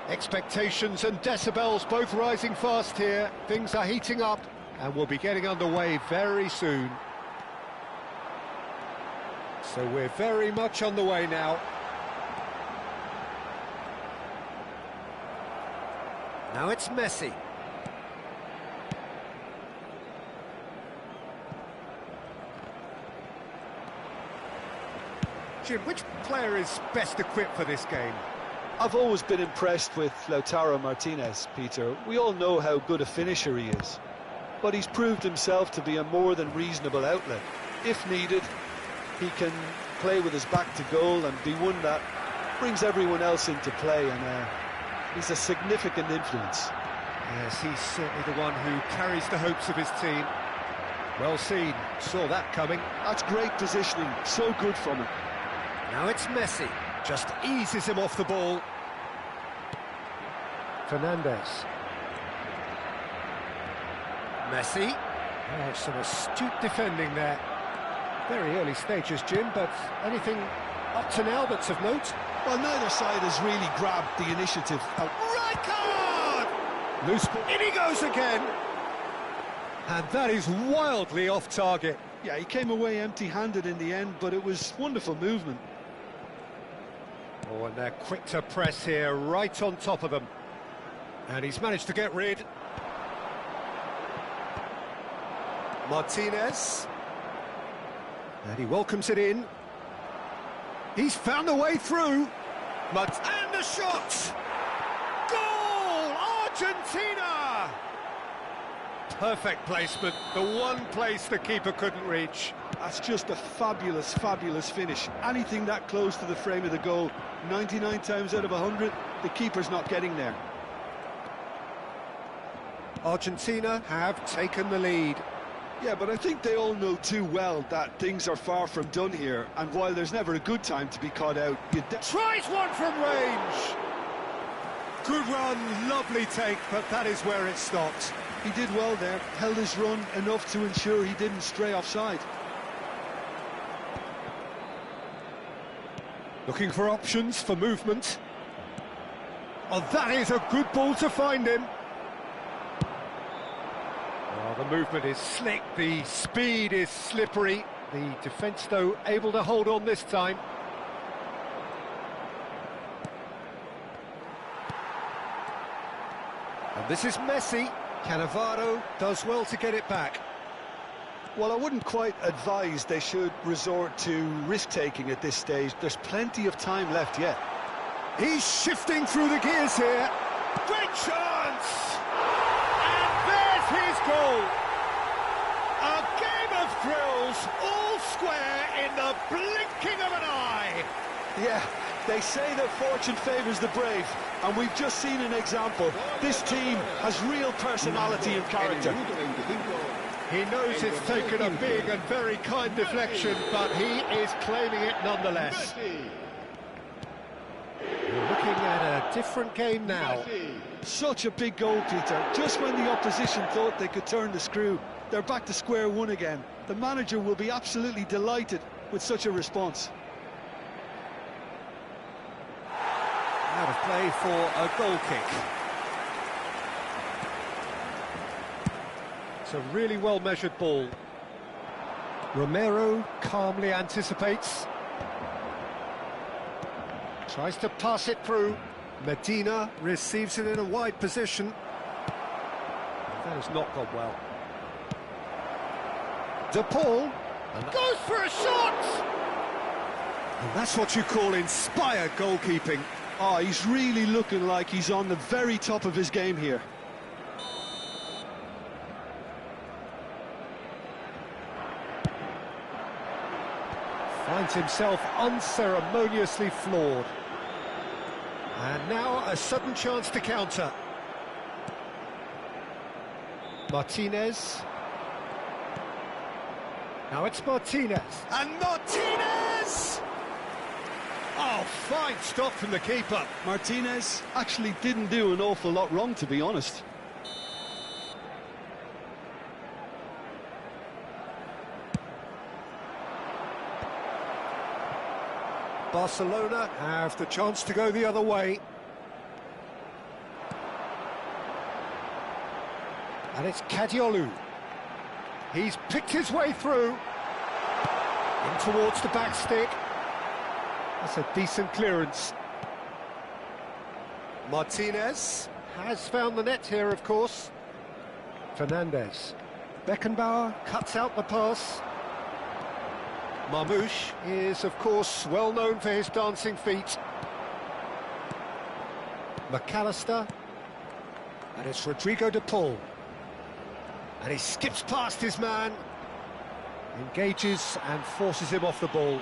Expectations and decibels both rising fast here. Things are heating up and we'll be getting underway very soon. So we're very much on the way now. Now it's Messi. Jim, which player is best equipped for this game? I've always been impressed with Lautaro Martinez, Peter. We all know how good a finisher he is, but he's proved himself to be a more than reasonable outlet. If needed, he can play with his back to goal and be one that brings everyone else into play, and he's a significant influence. Yes, he's certainly the one who carries the hopes of his team. Well seen, saw that coming. That's great positioning, so good from him. Now it's Messi, just eases him off the ball. Fernandez. Messi. Oh, some astute defending there. Very early stages, Jim, but anything up to now that's of note? Well, neither side has really grabbed the initiative. Right card! Loose ball. In he goes again! And that is wildly off target. Yeah, he came away empty-handed in the end, but it was wonderful movement. Oh, and they're quick to press here, right on top of them. And he's managed to get rid. Martinez. And he welcomes it in. He's found a way through. And the shot! Goal! Argentina! Perfect placement, the one place the keeper couldn't reach. That's just a fabulous, fabulous finish. Anything that close to the frame of the goal, 99 times out of 100, the keeper's not getting there. Argentina have taken the lead. Yeah, but I think they all know too well that things are far from done here, and while there's never a good time to be caught out, tries one from range! Good run, lovely take, but that is where it stopped. He did well there, held his run enough to ensure he didn't stray offside. Looking for options for movement. Oh, that is a good ball to find him. Oh, the movement is slick, the speed is slippery. The defence, though, able to hold on this time. And this is Messi. Cannavaro does well to get it back. Well, I wouldn't quite advise they should resort to risk-taking at this stage. There's plenty of time left yet. He's shifting through the gears here. Great chance! And there's his goal! A game of thrills, all square in the blinking of an eye. Yeah, they say that fortune favours the brave, and we've just seen an example. This team has real personality and character. He knows it's taken a big and very kind deflection, but he is claiming it nonetheless. We're looking at a different game now. Such a big goal, Peter. Just when the opposition thought they could turn the screw, they're back to square one again. The manager will be absolutely delighted with such a response. Out of play for a goal kick. It's a really well-measured ball. Romero calmly anticipates. Tries to pass it through. Medina receives it in a wide position. That has not gone well. De Paul goes for a shot! And that's what you call inspired goalkeeping. Oh, he's really looking like he's on the very top of his game here. Finds himself unceremoniously floored. And now a sudden chance to counter. Martinez. Now it's Martinez. And Martinez! Oh, fine stop from the keeper. Martinez actually didn't do an awful lot wrong, to be honest. Barcelona have the chance to go the other way. And it's Kadiolu. He's picked his way through. In towards the back stick. That's a decent clearance. Martinez has found the net here, of course. Fernandez. Beckenbauer cuts out the pass. Marmoush is, of course, well known for his dancing feet. McAllister. And it's Rodrigo de Paul. And he skips past his man. Engages and forces him off the ball.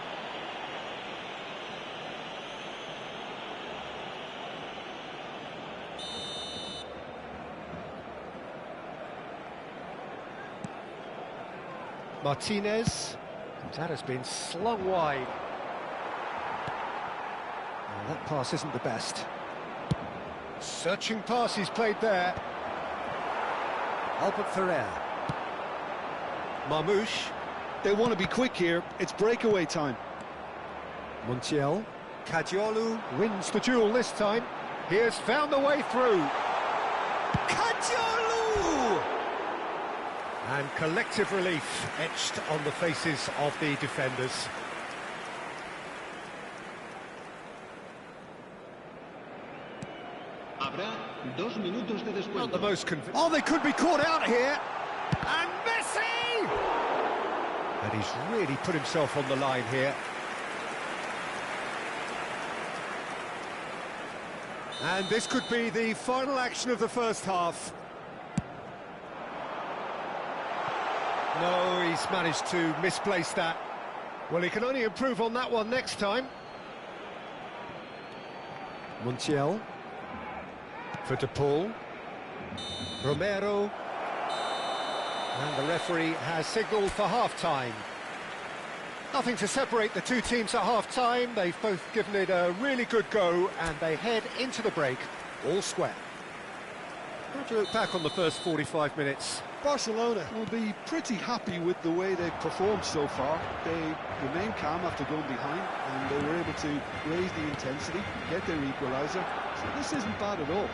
Martinez. That has been slung wide. Well, that pass isn't the best. Searching pass he's played there. Albert Ferrer. Marmoush. They want to be quick here. It's breakaway time. Montiel. Cadiolu wins the duel this time. He has found the way through. Cadiolu! And collective relief etched on the faces of the defenders. Habrá 2 minutos de descuento. Not the most oh, they could be caught out here. And Messi! And he's really put himself on the line here. And this could be the final action of the first half. No, he's managed to misplace that. Well, he can only improve on that one next time. Montiel. For De Paul. Romero. And the referee has signalled for half-time. Nothing to separate the two teams at half-time. They've both given it a really good go, and they head into the break all square. How do you look back on the first 45 minutes? Barcelona will be pretty happy with the way they've performed so far. They remained calm after going behind, and they were able to raise the intensity, get their equaliser. So this isn't bad at all.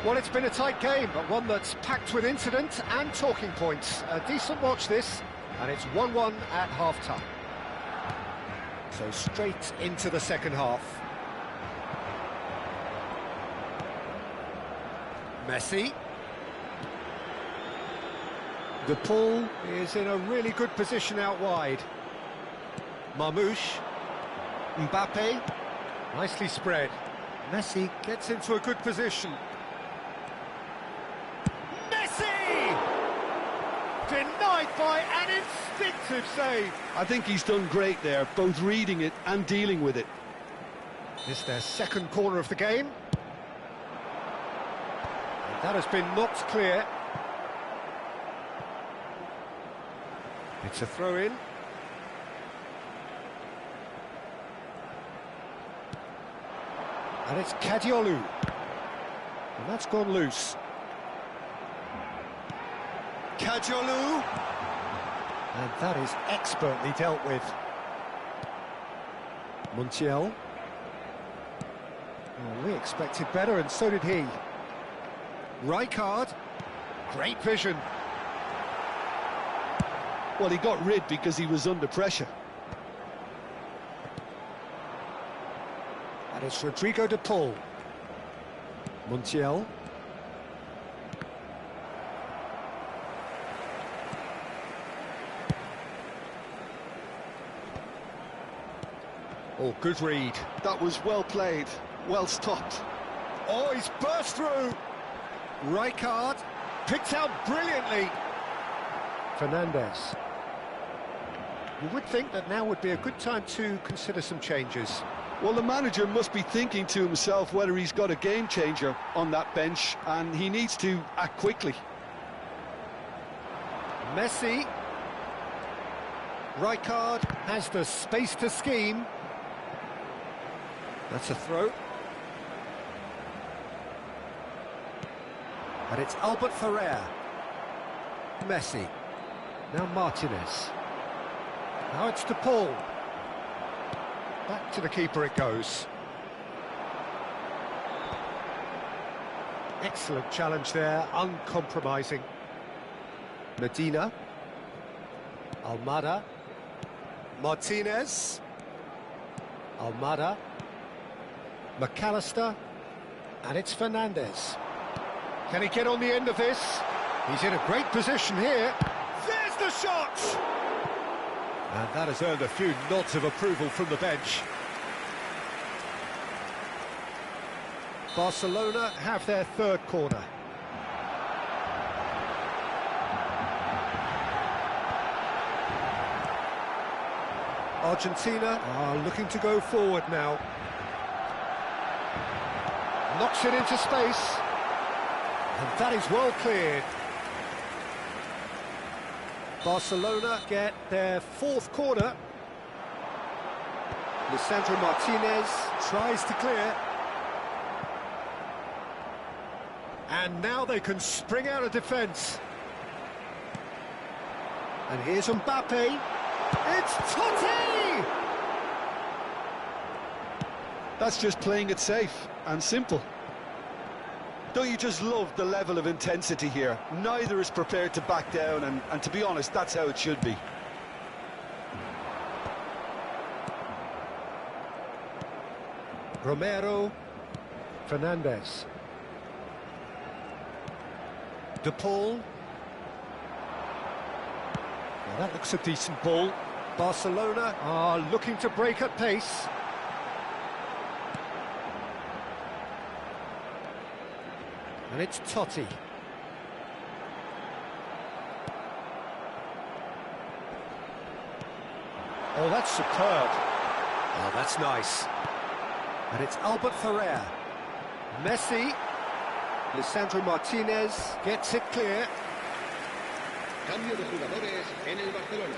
Well, it's been a tight game, but one that's packed with incident and talking points. A decent watch this, and it's 1-1 at half-time. So straight into the second half. Messi. De Paul is in a really good position out wide. Marmouche. Mbappe. Nicely spread. Messi gets into a good position. Messi! Denied by an instinctive save. I think he's done great there, both reading it and dealing with it. It's their second corner of the game. And that has been knocked clear. It's a throw-in. And it's Cadiolu. And that's gone loose. Cadiolu. And that is expertly dealt with. Montiel. Oh, we expected better, and so did he. Rijkaard. Great vision. Well, he got rid because he was under pressure. And it's Rodrigo De Paul. Montiel. Oh, good read. That was well played, well stopped. Oh, he's burst through. Rijkaard picked out brilliantly. Fernandes. You would think that now would be a good time to consider some changes. Well, the manager must be thinking to himself whether he's got a game changer on that bench, and he needs to act quickly. Messi. Rijkaard has the space to scheme. That's a throw. And it's Albert Ferrer. Messi. Now Martinez. Now it's De Paul. Back to the keeper it goes. Excellent challenge there, uncompromising. Medina. Almada. Martinez. Almada. McAllister. And it's Fernandes. Can he get on the end of this? He's in a great position here. There's the shot! And that has earned a few nods of approval from the bench. Barcelona have their third corner. Argentina are looking to go forward now. Knocks it into space. And that is well cleared. Barcelona get their fourth corner. Lisandro Martinez tries to clear. And now they can spring out of defence. And here's Mbappe. It's Totti! That's just playing it safe and simple. Don't you just love the level of intensity here? Neither is prepared to back down, and to be honest, that's how it should be. Romero, Fernandes. De Paul. Well, that looks a decent ball. Barcelona are looking to break at pace. And it's Totti. Oh, that's superb. Oh, that's nice. And it's Albert Ferrer. Messi. Lisandro Martinez gets it clear. Cambio de jugadores en el Barcelona.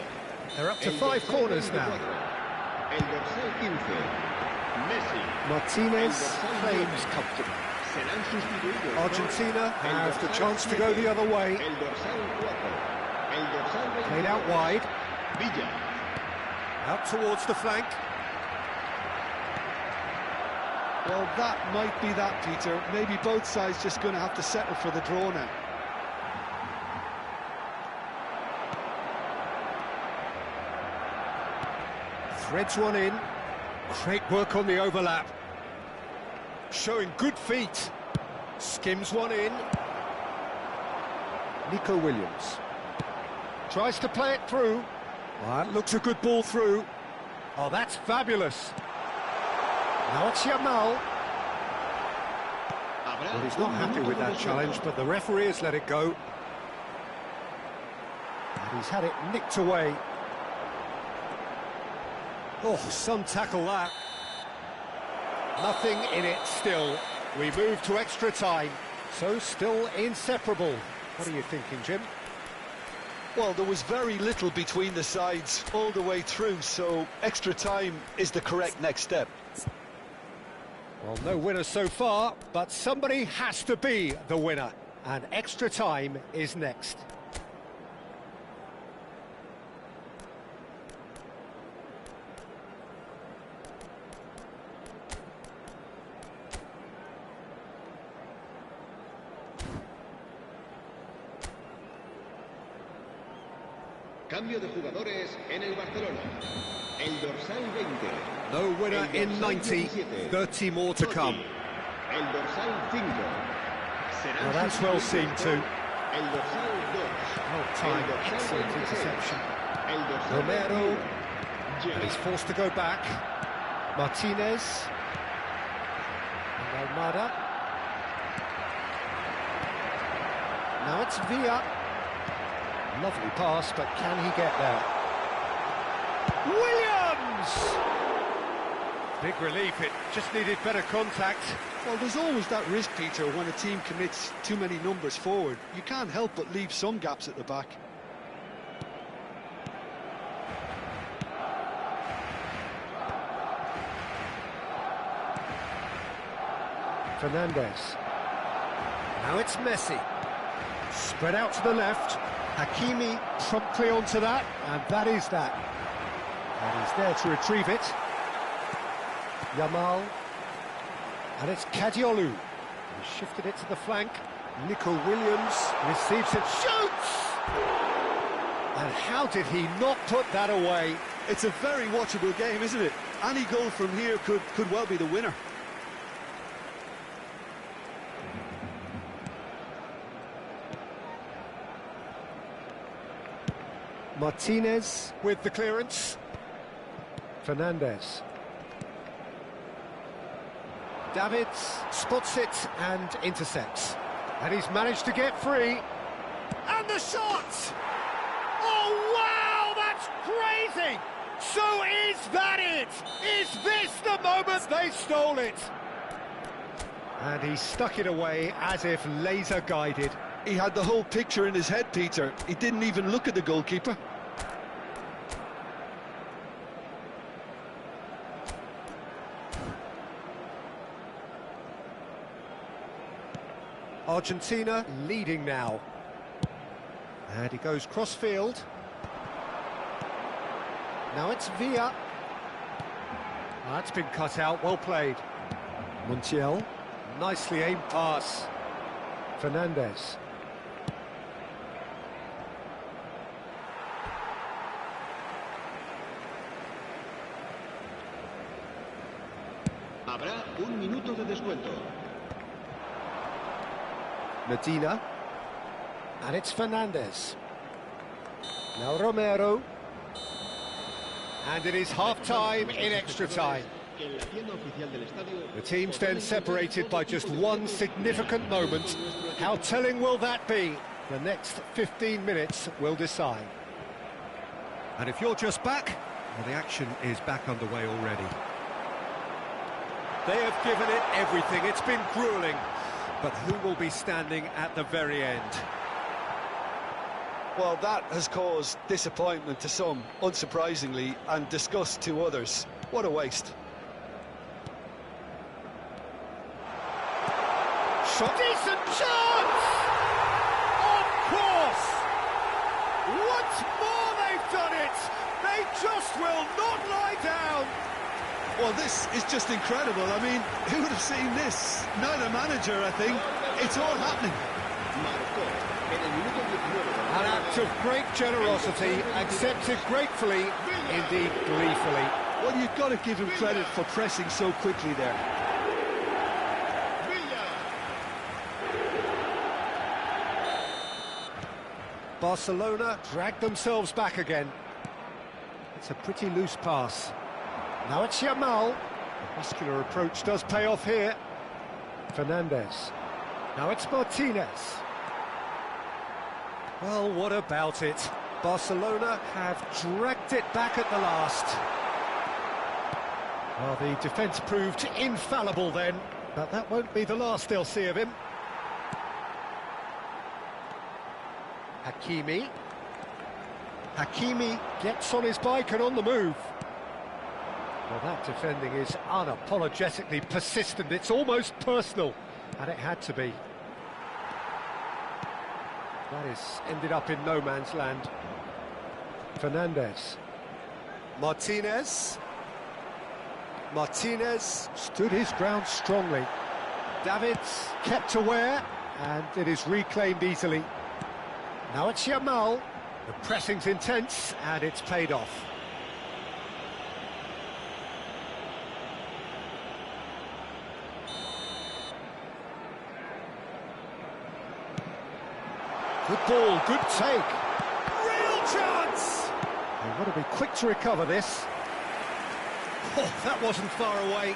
They're up to 5 corners now. El dorsal 15, Messi. Martinez claims comfortably. Serán sustituidos. Argentina have the chance to go the other way. El dorsal 4, el dorsal 20. Played out wide. Villa. Out towards the flank. Well, that might be that, Peter. Maybe both sides just going to have to settle for the draw now. Threads one in. Great work on the overlap. Showing good feet. Skims one in. Nico Williams. Tries to play it through. Well, that looks a good ball through. Oh, that's fabulous. Now it's Yamal. Well, he's not happy with that challenge, but the referee has let it go. And he's had it nicked away. Oh, some tackle that. Nothing in it still. We move to extra time. So still inseparable. What are you thinking, Jim? Well, there was very little between the sides all the way through, so extra time is the correct next step. Well, no winner so far, but somebody has to be the winner. And extra time is next. Cambio de jugadores en el Barcelona. El dorsal 20. No winner in 90, 30 more to come. El dorsal 5. Well, that's well seen too. El dorsal 2. Oh, time, excellent interception. El dorsal Romero, 21. and he's forced to go back. Martinez. And Almada. Now it's Villa. Lovely pass, but can he get there? Williams! Big relief, it just needed better contact. Well, there's always that risk, Peter, when a team commits too many numbers forward. You can't help but leave some gaps at the back. Fernandes. Now it's Messi. Spread out to the left. Hakimi promptly onto that, and that is that. And he's there to retrieve it. Yamal. And it's Kadiolu. He shifted it to the flank. Nico Williams receives it, shoots! And how did he not put that away? It's a very watchable game, isn't it? Any goal from here could well be the winner. Martinez with the clearance. Fernandes. Davids spots it and intercepts. And he's managed to get free. And the shot! Oh, wow, that's crazy! So is that it? Is this the moment they stole it? And he stuck it away as if laser guided. He had the whole picture in his head, Peter. He didn't even look at the goalkeeper. Argentina leading now. And he goes cross-field. Now it's Villa. That's been cut out, well played. Montiel, nicely aimed pass. Fernandez. Habrá un minuto de descuento. Medina. And it's Fernandez. Now Romero. And it is half-time in extra time. The team's then separated by just one significant moment. How telling will that be? The next 15 minutes will decide. And if you're just back, well, the action is back underway already. They have given it everything. It's been gruelling. But who will be standing at the very end? Well, that has caused disappointment to some, unsurprisingly, and disgust to others. What a waste. Shot. Decent chance! Of course! Once more they've done it! They just will not lie down! Well, this is just incredible. I mean, who would have seen this? Neither manager, I think. It's all happening. An act of great generosity, accepted gratefully, indeed gleefully. Well, you've got to give him credit for pressing so quickly there. Barcelona drag themselves back again. It's a pretty loose pass. Now it's Yamal. The muscular approach does pay off here. Fernandez. Now it's Martinez. Well, what about it? Barcelona have dragged it back at the last. Well, the defence proved infallible then, but that won't be the last they'll see of him. Hakimi. Hakimi gets on his bike and on the move. Well, that defending is unapologetically persistent. It's almost personal, and it had to be. That is ended up in no man's land. Fernandez. Martinez. Martinez stood his ground strongly. Davids kept aware, and it is reclaimed easily. Now it's Yamal. The pressing's intense, and it's paid off. Good ball, good take. Real chance! They've got to be quick to recover this. Oh, that wasn't far away.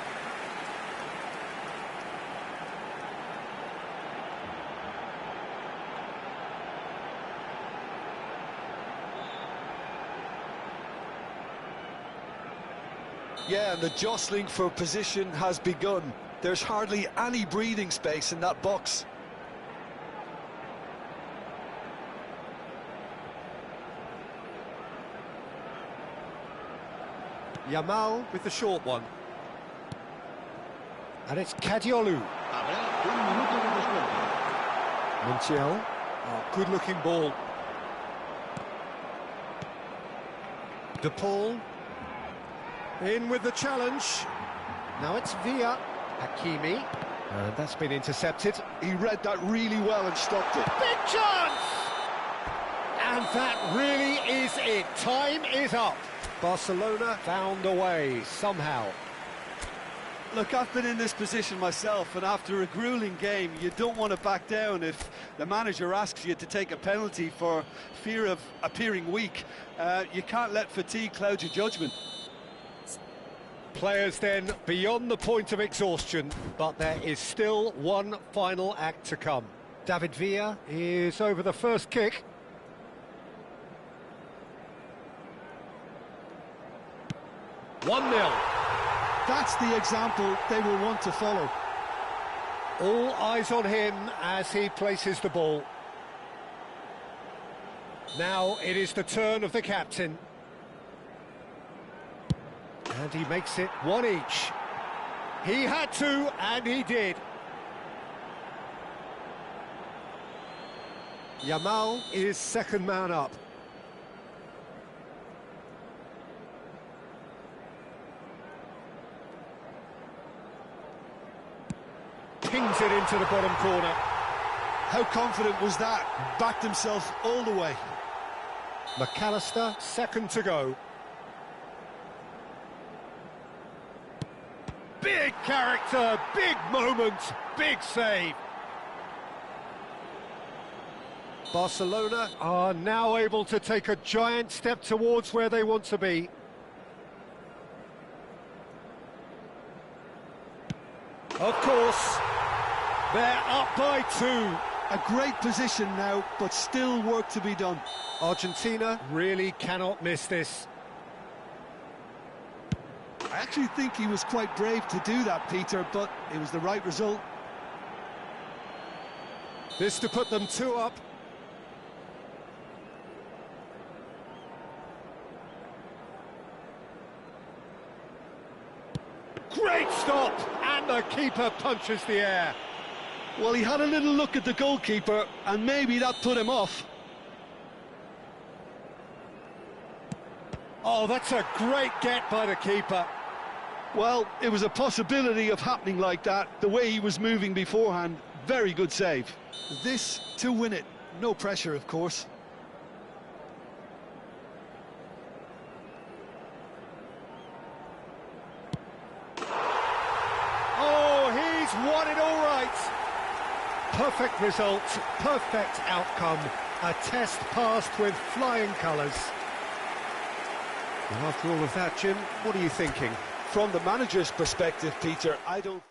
Yeah, and the jostling for position has begun. There's hardly any breathing space in that box. Yamal with the short one. And it's Kadiolu. Montiel. Oh, good-looking ball. De Paul. In with the challenge. Now it's Villa. Hakimi. And that's been intercepted. He read that really well and stopped it. Big chance! And that really is it. Time is up. Barcelona found a way, somehow. Look, I've been in this position myself, and after a gruelling game, you don't want to back down if the manager asks you to take a penalty for fear of appearing weak. You can't let fatigue cloud your judgment. Players then beyond the point of exhaustion, but there is still one final act to come. David Villa is over the first kick. (1-0). That's the example they will want to follow. All eyes on him as he places the ball. Now it is the turn of the captain. And he makes it one each. He had to, and he did. Yamal is second man up. it into the bottom corner. How confident was that? Backed himself all the way. McAllister, second to go. Big character, big moment, big save. Barcelona are now able to take a giant step towards where they want to be. Of course, they're up by 2. A great position now, but still work to be done. Argentina really cannot miss this. I actually think he was quite brave to do that, Peter, but it was the right result. This to put them 2 up. Great stop! And the keeper punches the air. Well, he had a little look at the goalkeeper, and maybe that put him off. Oh, that's a great get by the keeper. Well, it was a possibility of happening like that, the way he was moving beforehand. Very good save. This to win it. No pressure, of course. Oh, he's won it all right. Perfect result, perfect outcome. A test passed with flying colours. And after all of that, Jim, what are you thinking? From the manager's perspective, Peter, I don't...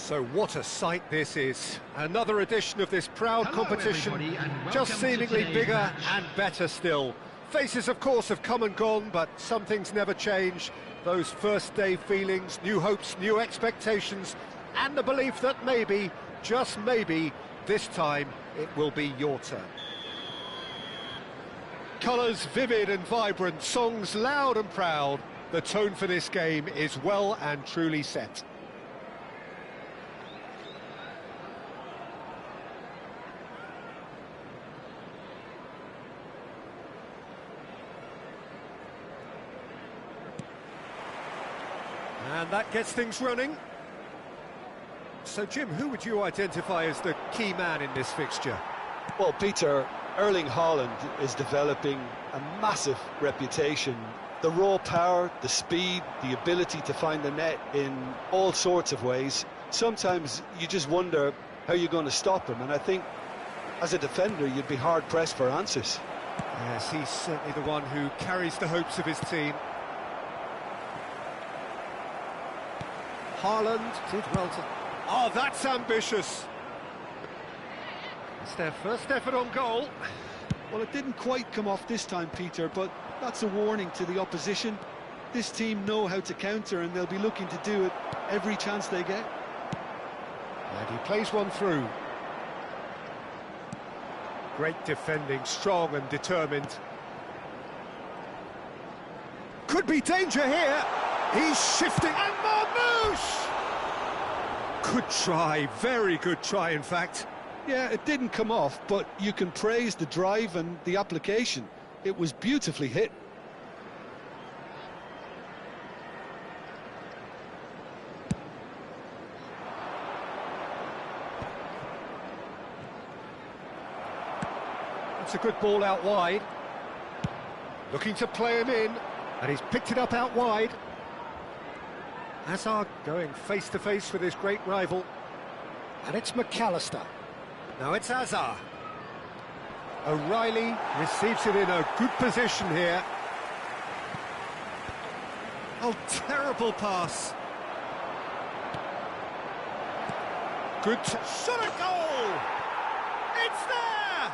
So what a sight this is. Another edition of this proud Hello, competition, everybody, and just welcome to seemingly today's bigger match. and better still. Faces, of course, have come and gone, but some things never change. Those first day feelings, new hopes, new expectations, and the belief that maybe, just maybe, this time it will be your turn. Colours vivid and vibrant, songs loud and proud. The tone for this game is well and truly set. And that gets things running. So, Jim, who would you identify as the key man in this fixture? Well, Peter, Erling Haaland is developing a massive reputation. The raw power, the speed, the ability to find the net in all sorts of ways. Sometimes you just wonder how you're going to stop him, and I think as a defender you'd be hard-pressed for answers. Yes, he's certainly the one who carries the hopes of his team. Haaland did well to... Oh, that's ambitious! It's their first effort on goal. Well, it didn't quite come off this time, Peter, but that's a warning to the opposition. This team know how to counter, and they'll be looking to do it every chance they get. And he plays one through. Great defending, strong and determined. Could be danger here. He's shifting. And Marmouche! Good try, very good try, in fact. Yeah, it didn't come off, but you can praise the drive and the application. It was beautifully hit. It's a good ball out wide. Looking to play him in, and he's picked it up out wide. Hazard going face-to-face with his great rival. And it's McAllister. Now it's Hazard. O'Reilly receives it in a good position here. Oh, terrible pass. Good shot at goal! It's there!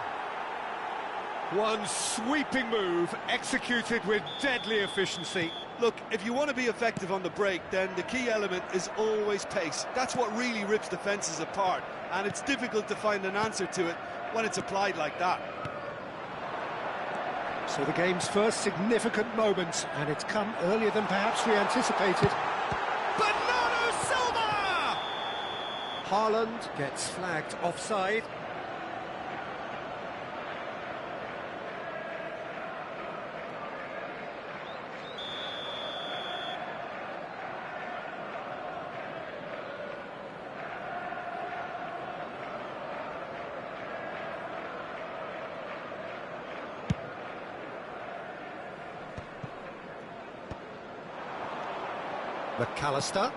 One sweeping move, executed with deadly efficiency. Look, if you want to be effective on the break, then the key element is always pace. That's what really rips defences apart, and it's difficult to find an answer to it when it's applied like that. So the game's first significant moment, and it's come earlier than perhaps we anticipated. Bernardo Silva! Haaland gets flagged offside. McAllister.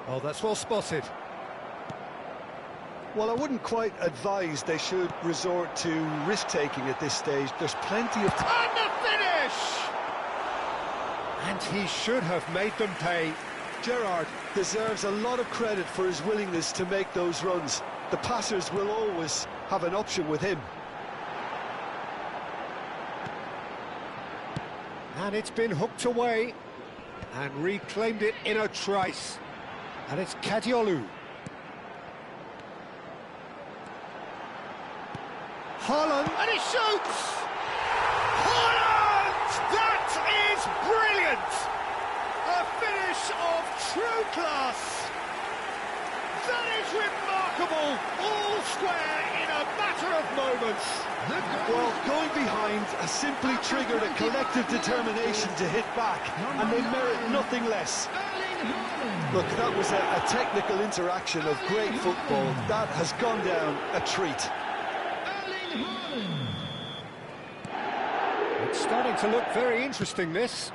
Oh, that's well spotted. Well, I wouldn't quite advise they should resort to risk-taking at this stage. There's plenty of time. And the finish! And he should have made them pay. Gerrard deserves a lot of credit for his willingness to make those runs. The passers will always have an option with him. And it's been hooked away. And reclaimed it in a trice. And it's Kadiolu. Haaland. And he shoots! Haaland! That is brilliant! A finish of true class. That is remarkable. All square in a matter of moments. Well, going behind has simply triggered a collective determination to hit back, and they merit nothing less. Look, that was a technical interaction of great football. That has gone down a treat. It's starting to look very interesting, this.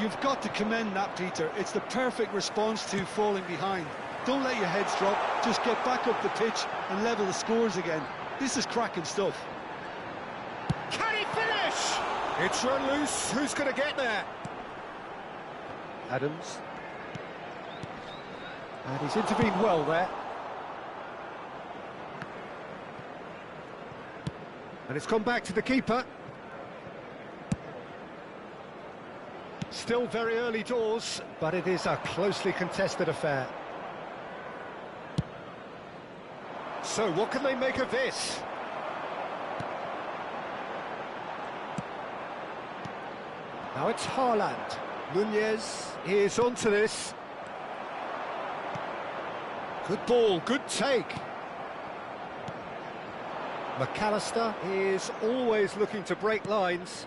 You've got to commend that, Peter. It's the perfect response to falling behind. Don't let your heads drop, just get back up the pitch and level the scores again. This is cracking stuff. Can he finish? It's run loose. Who's going to get there? Adams. And he's intervened well there. And it's gone back to the keeper. Still very early doors, but it is a closely contested affair. So what can they make of this? Now it's Haaland. Nunez is onto this. Good ball, good take. McAllister is always looking to break lines.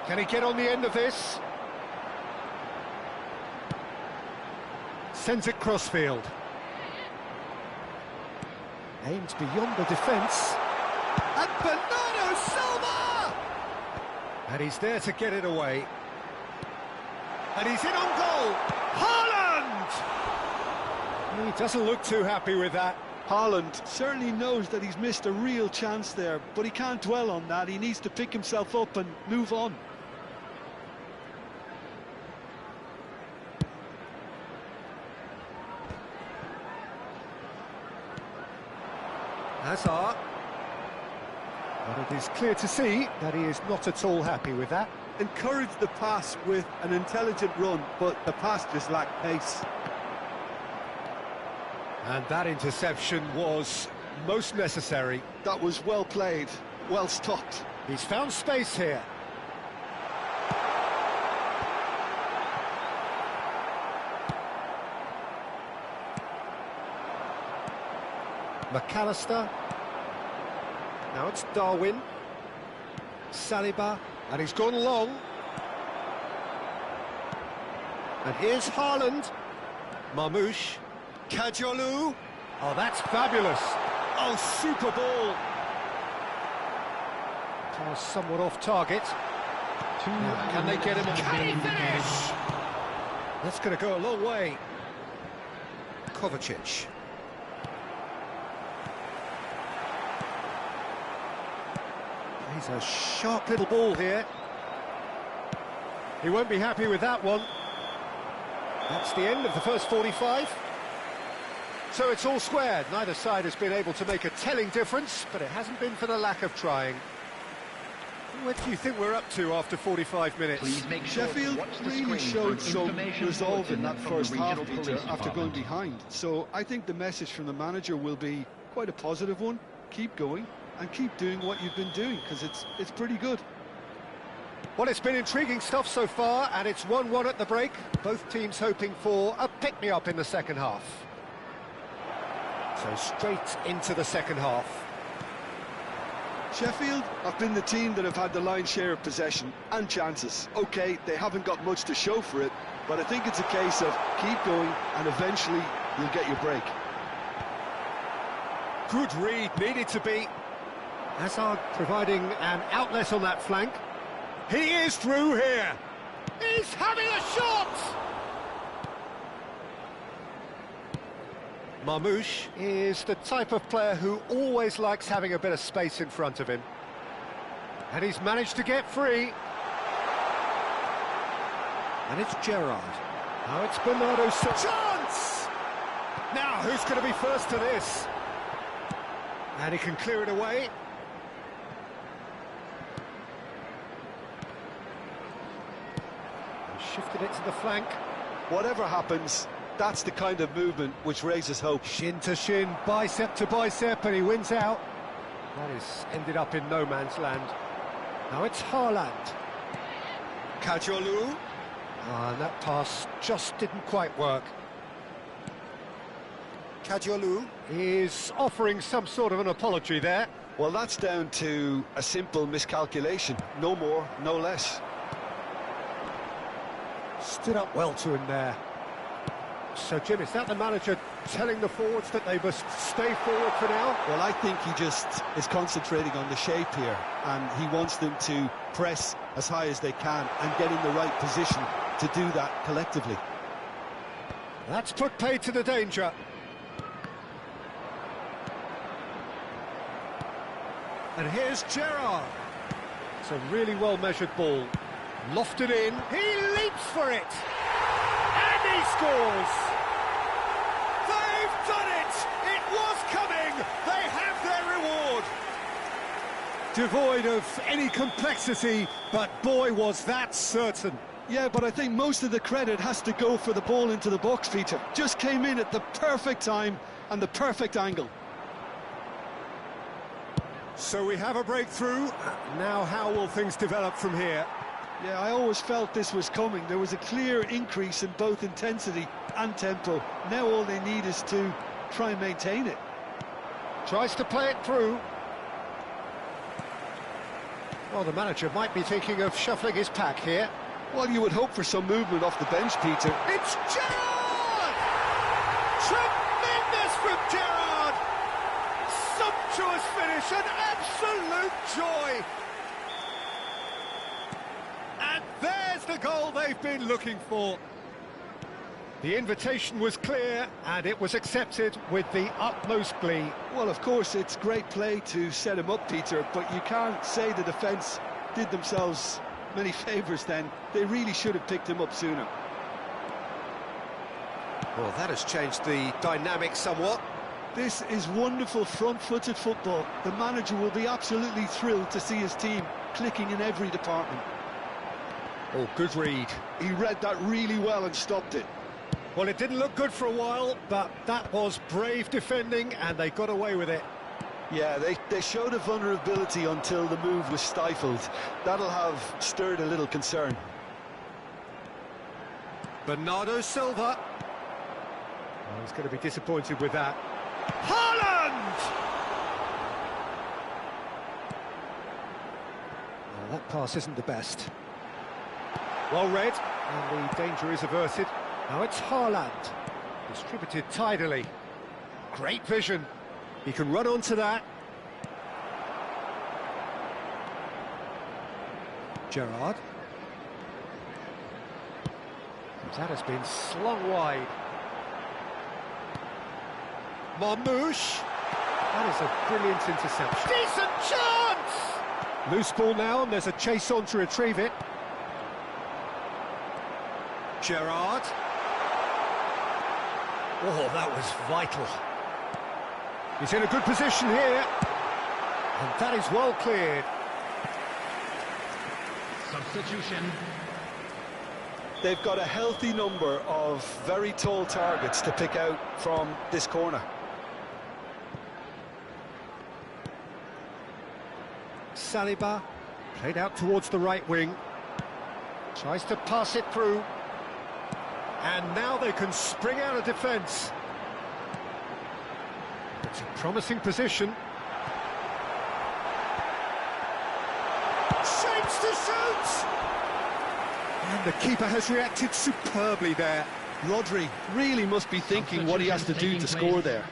Can he get on the end of this? Sends it crossfield. Aimed beyond the defence. And Bernardo Silva! And he's there to get it away. And he's in on goal. Haaland! He doesn't look too happy with that. Haaland certainly knows that he's missed a real chance there, but he can't dwell on that. He needs to pick himself up and move on. Hazard. But it is clear to see that he is not at all happy with that. Encourage the pass with an intelligent run, but the pass just lacked pace. And that interception was most necessary. That was well played, well stopped. He's found space here. McAllister. Now it's Darwin. Saliba. And he's gone long. And here's Haaland. Marmoush. Kajolu. Oh, that's fabulous. Oh, super ball. Pass somewhat off target. Now, can they get him? Can he finish? That's going to go a long way. Kovacic. He's a sharp little ball here. He won't be happy with that one. That's the end of the first 45. So it's all squared. Neither side has been able to make a telling difference, but it hasn't been for the lack of trying. What do you think we're up to after 45 minutes? Please make sure Sheffield to watch the really screen showed for some information resolve in bulletin that from the first half, regional Peter, police after going department. behind. So I think the message from the manager will be quite a positive one. Keep going and keep doing what you've been doing, because it's pretty good. Well, it's been intriguing stuff so far, and it's 1-1 at the break. Both teams hoping for a pick-me-up in the second half. So straight into the second half. Sheffield have been the team that have had the lion's share of possession and chances. OK, they haven't got much to show for it, but I think it's a case of keep going and eventually you'll get your break. Good read, needed to be. Hazard providing an outlet on that flank. He is through here. He's having a shot! Marmoush is the type of player who always likes having a bit of space in front of him. And he's managed to get free. And it's Gerrard. Now it's Bernardo Silva. Chance! Now, who's going to be first to this? And he can clear it away. And shifted it to the flank. Whatever happens, that's the kind of movement which raises hope. Shin to shin, bicep to bicep, and he wins out. That is ended up in no man's land. Now it's Haaland. Kajolu. And that pass just didn't quite work. Kajolu is offering some sort of an apology there. Well, that's down to a simple miscalculation. No more, no less. Stood up well to him there. So, Jim, is that the manager telling the forwards that they must stay forward for now? Well, I think he just is concentrating on the shape here, and he wants them to press as high as they can and get in the right position to do that collectively. That's put paid to the danger. And here's Gerrard. It's a really well-measured ball. Lofted in. He leaps for it. And he scores. They've done it. It was coming. They have their reward. devoid of any complexity, but boy, was that certain. Yeah, but I think most of the credit has to go for the ball into the box, Peter. Just came in at the perfect time and the perfect angle. So we have a breakthrough. Now how will things develop from here? Yeah, I always felt this was coming. There was a clear increase in both intensity and tempo. Now all they need is to try and maintain it. Tries to play it through. Well, the manager might be thinking of shuffling his pack here. Well, you would hope for some movement off the bench, Peter. It's Gerrard! Tremendous from Gerrard! Sumptuous finish, an absolute joy! And there's the goal they've been looking for. The invitation was clear, and it was accepted with the utmost glee. Well, of course, it's great play to set him up, Peter, but you can't say the defence did themselves many favours then. They really should have picked him up sooner. Well, that has changed the dynamic somewhat. This is wonderful front-footed football. The manager will be absolutely thrilled to see his team clicking in every department. Oh, good read. He read that really well and stopped it. Well, it didn't look good for a while, but that was brave defending, and they got away with it. Yeah, they showed a vulnerability until the move was stifled. That'll have stirred a little concern. Bernardo Silva. Oh, he's going to be disappointed with that. Haaland! Oh, that pass isn't the best. Well read, and the danger is averted. Now it's Haaland, distributed tidily. Great vision. He can run onto that. Gerrard. That has been slung wide. Marmouche. That is a brilliant interception. Decent chance! Loose ball now, and there's a chase on to retrieve it. Gerrard. Oh, that was vital. He's in a good position here. And that is well cleared. Substitution. They've got a healthy number of very tall targets to pick out from this corner. Saliba played out towards the right wing. Tries to pass it through. And now they can spring out of defence. It's a promising position. Shapes to shoot! And the keeper has reacted superbly there. Rodri really must be thinking what he has to do to score there.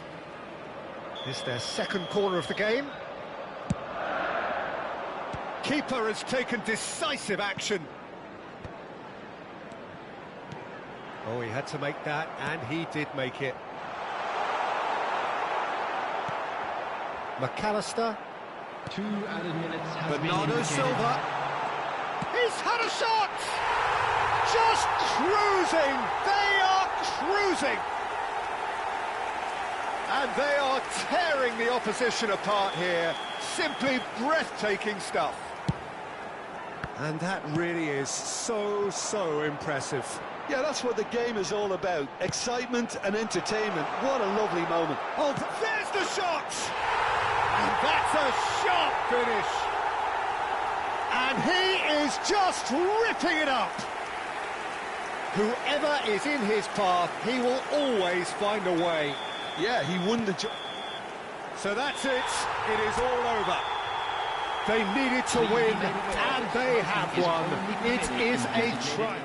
It's their second corner of the game. Keeper has taken decisive action. Oh, he had to make that, and he did make it. McAllister. 2 added minutes has Bernardo been Silva. He's had a shot! Just cruising! They are cruising! And they are tearing the opposition apart here. Simply breathtaking stuff. And that really is so impressive. Yeah, that's what the game is all about. Excitement and entertainment. What a lovely moment. Oh, there's the shot! And that's a sharp finish. And he is just ripping it up. Whoever is in his path, he will always find a way. Yeah, he won the job. So that's it. It is all over. They needed to win, and they have won. It is a triumph.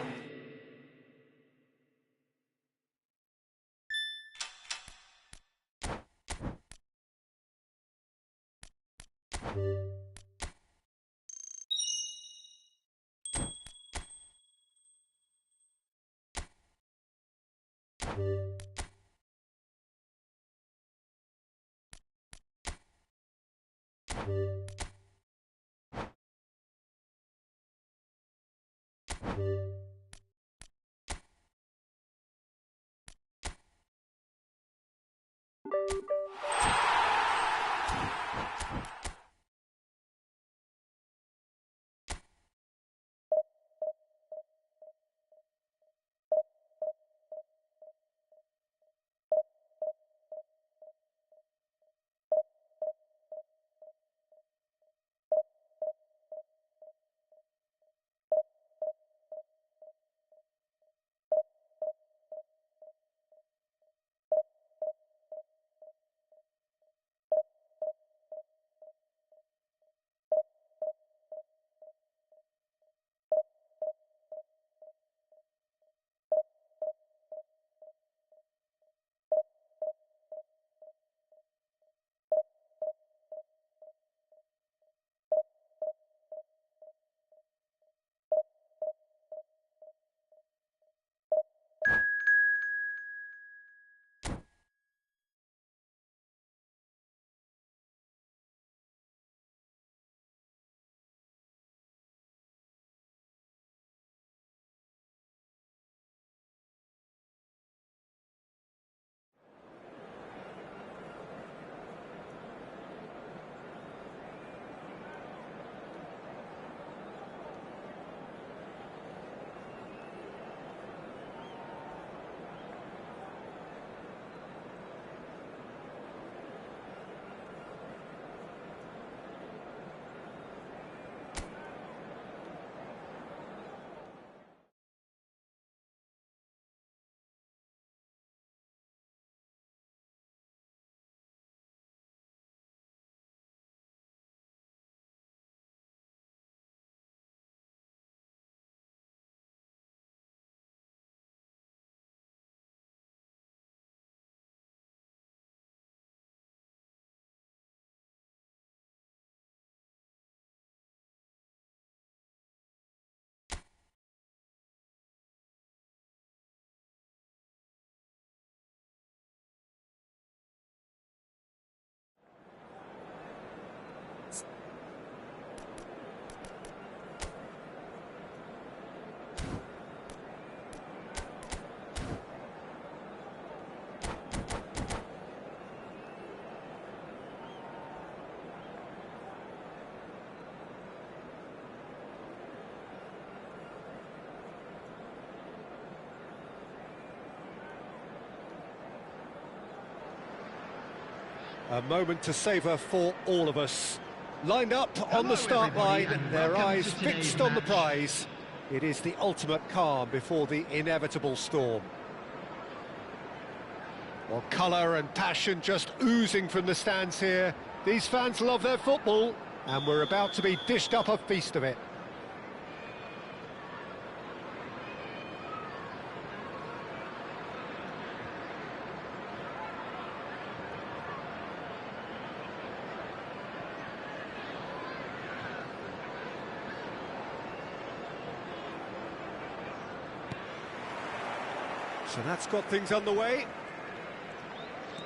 A moment to savour for all of us. Lined up on the start line, their eyes fixed on the prize. It is the ultimate calm before the inevitable storm. Well, colour and passion just oozing from the stands here. These fans love their football, and we're about to be dished up a feast of it. So that's got things underway.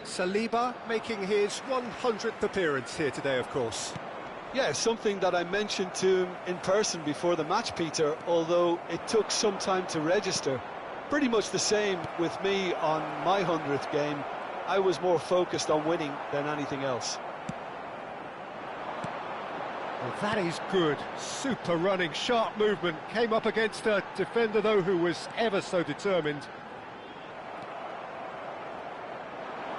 Saliba making his 100th appearance here today, of course. Yeah, something that I mentioned to him in person before the match, Peter, although it took some time to register. Pretty much the same with me on my 100th game. I was more focused on winning than anything else. Well, that is good. Super running, sharp movement. Came up against a defender, though, who was ever so determined.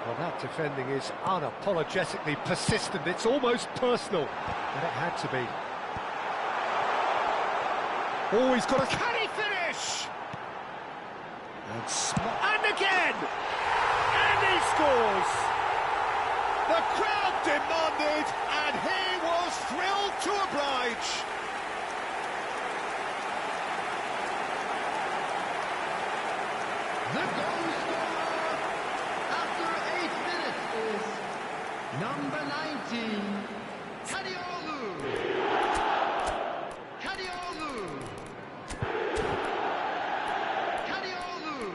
Well, that defending is unapologetically persistent. It's almost personal, and it had to be. Oh, he's got a... Can he finish? And again! And he scores! The crowd demanded, and he was thrilled to oblige. The goal scorer after 8 minutes is number 19, Kadiolu. Kadiolu. Kadiolu.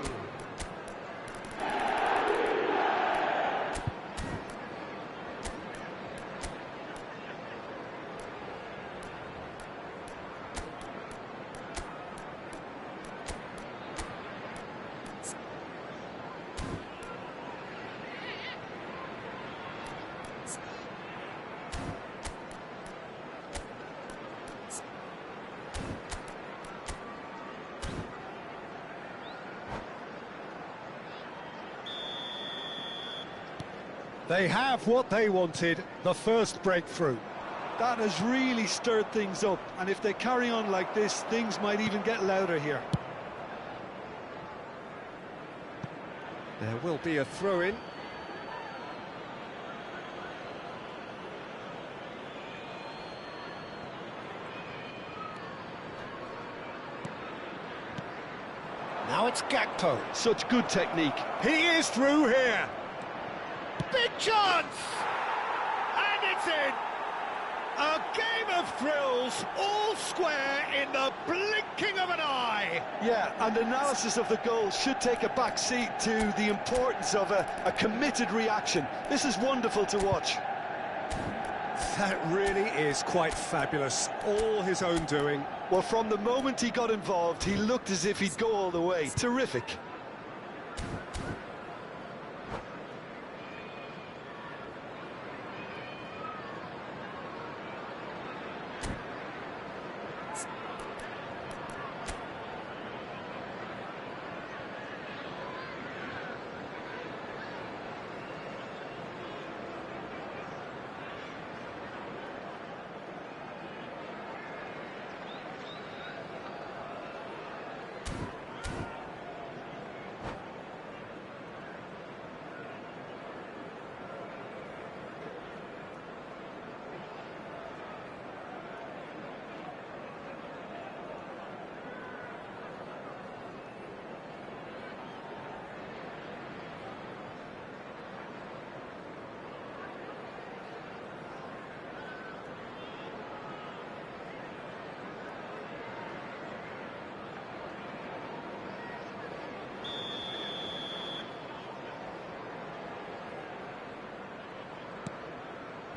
they have what they wanted, the first breakthrough. That has really stirred things up, and if they carry on like this, things might even get louder here. There will be a throw-in. Now it's Gakpo. Such good technique. He is through here. Big chance! And it's in! A game of thrills, all square in the blinking of an eye. Yeah, and analysis of the goal should take a back seat to the importance of a committed reaction. This is wonderful to watch. That really is quite fabulous. All his own doing. Well, from the moment he got involved, he looked as if he'd go all the way. Terrific.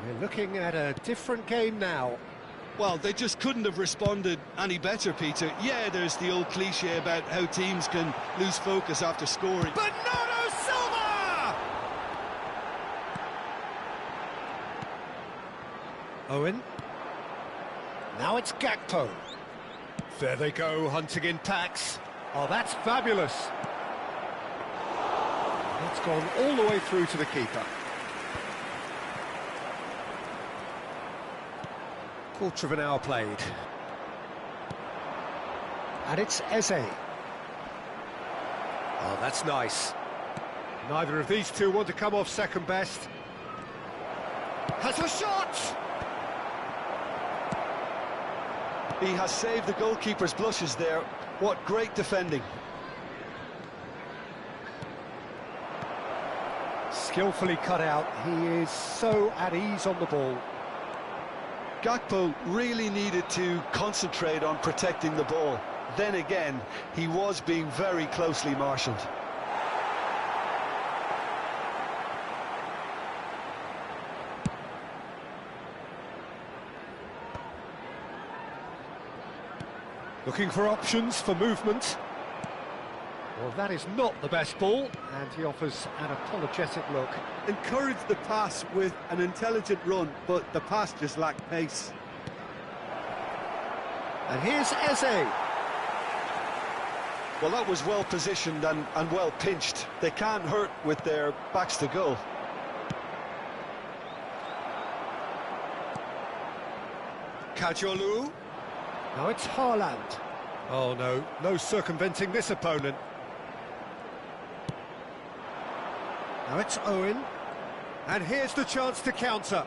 We're looking at a different game now. Well, they just couldn't have responded any better, Peter. Yeah, there's the old cliche about how teams can lose focus after scoring. Bernardo Silva! Owen. Now it's Gakpo. There they go, hunting in packs. Oh, that's fabulous. It's gone all the way through to the keeper. Quarter of an hour played. And it's Eze. Oh, that's nice. Neither of these two want to come off second best. Has a shot! He has saved the goalkeeper's blushes there. What great defending. Skillfully cut out. He is so at ease on the ball. Gakpo really needed to concentrate on protecting the ball. Then again, he was being very closely marshalled. Looking for options for movement. Well, that is not the best ball, and he offers an apologetic look. Encourage the pass with an intelligent run, but the pass just lacked pace. And here's Eze. Well, that was well positioned and well pinched. They can't hurt with their backs to goal. Kajolu. Now it's Haaland. Oh no, no circumventing this opponent. Now it's Owen. And here's the chance to counter.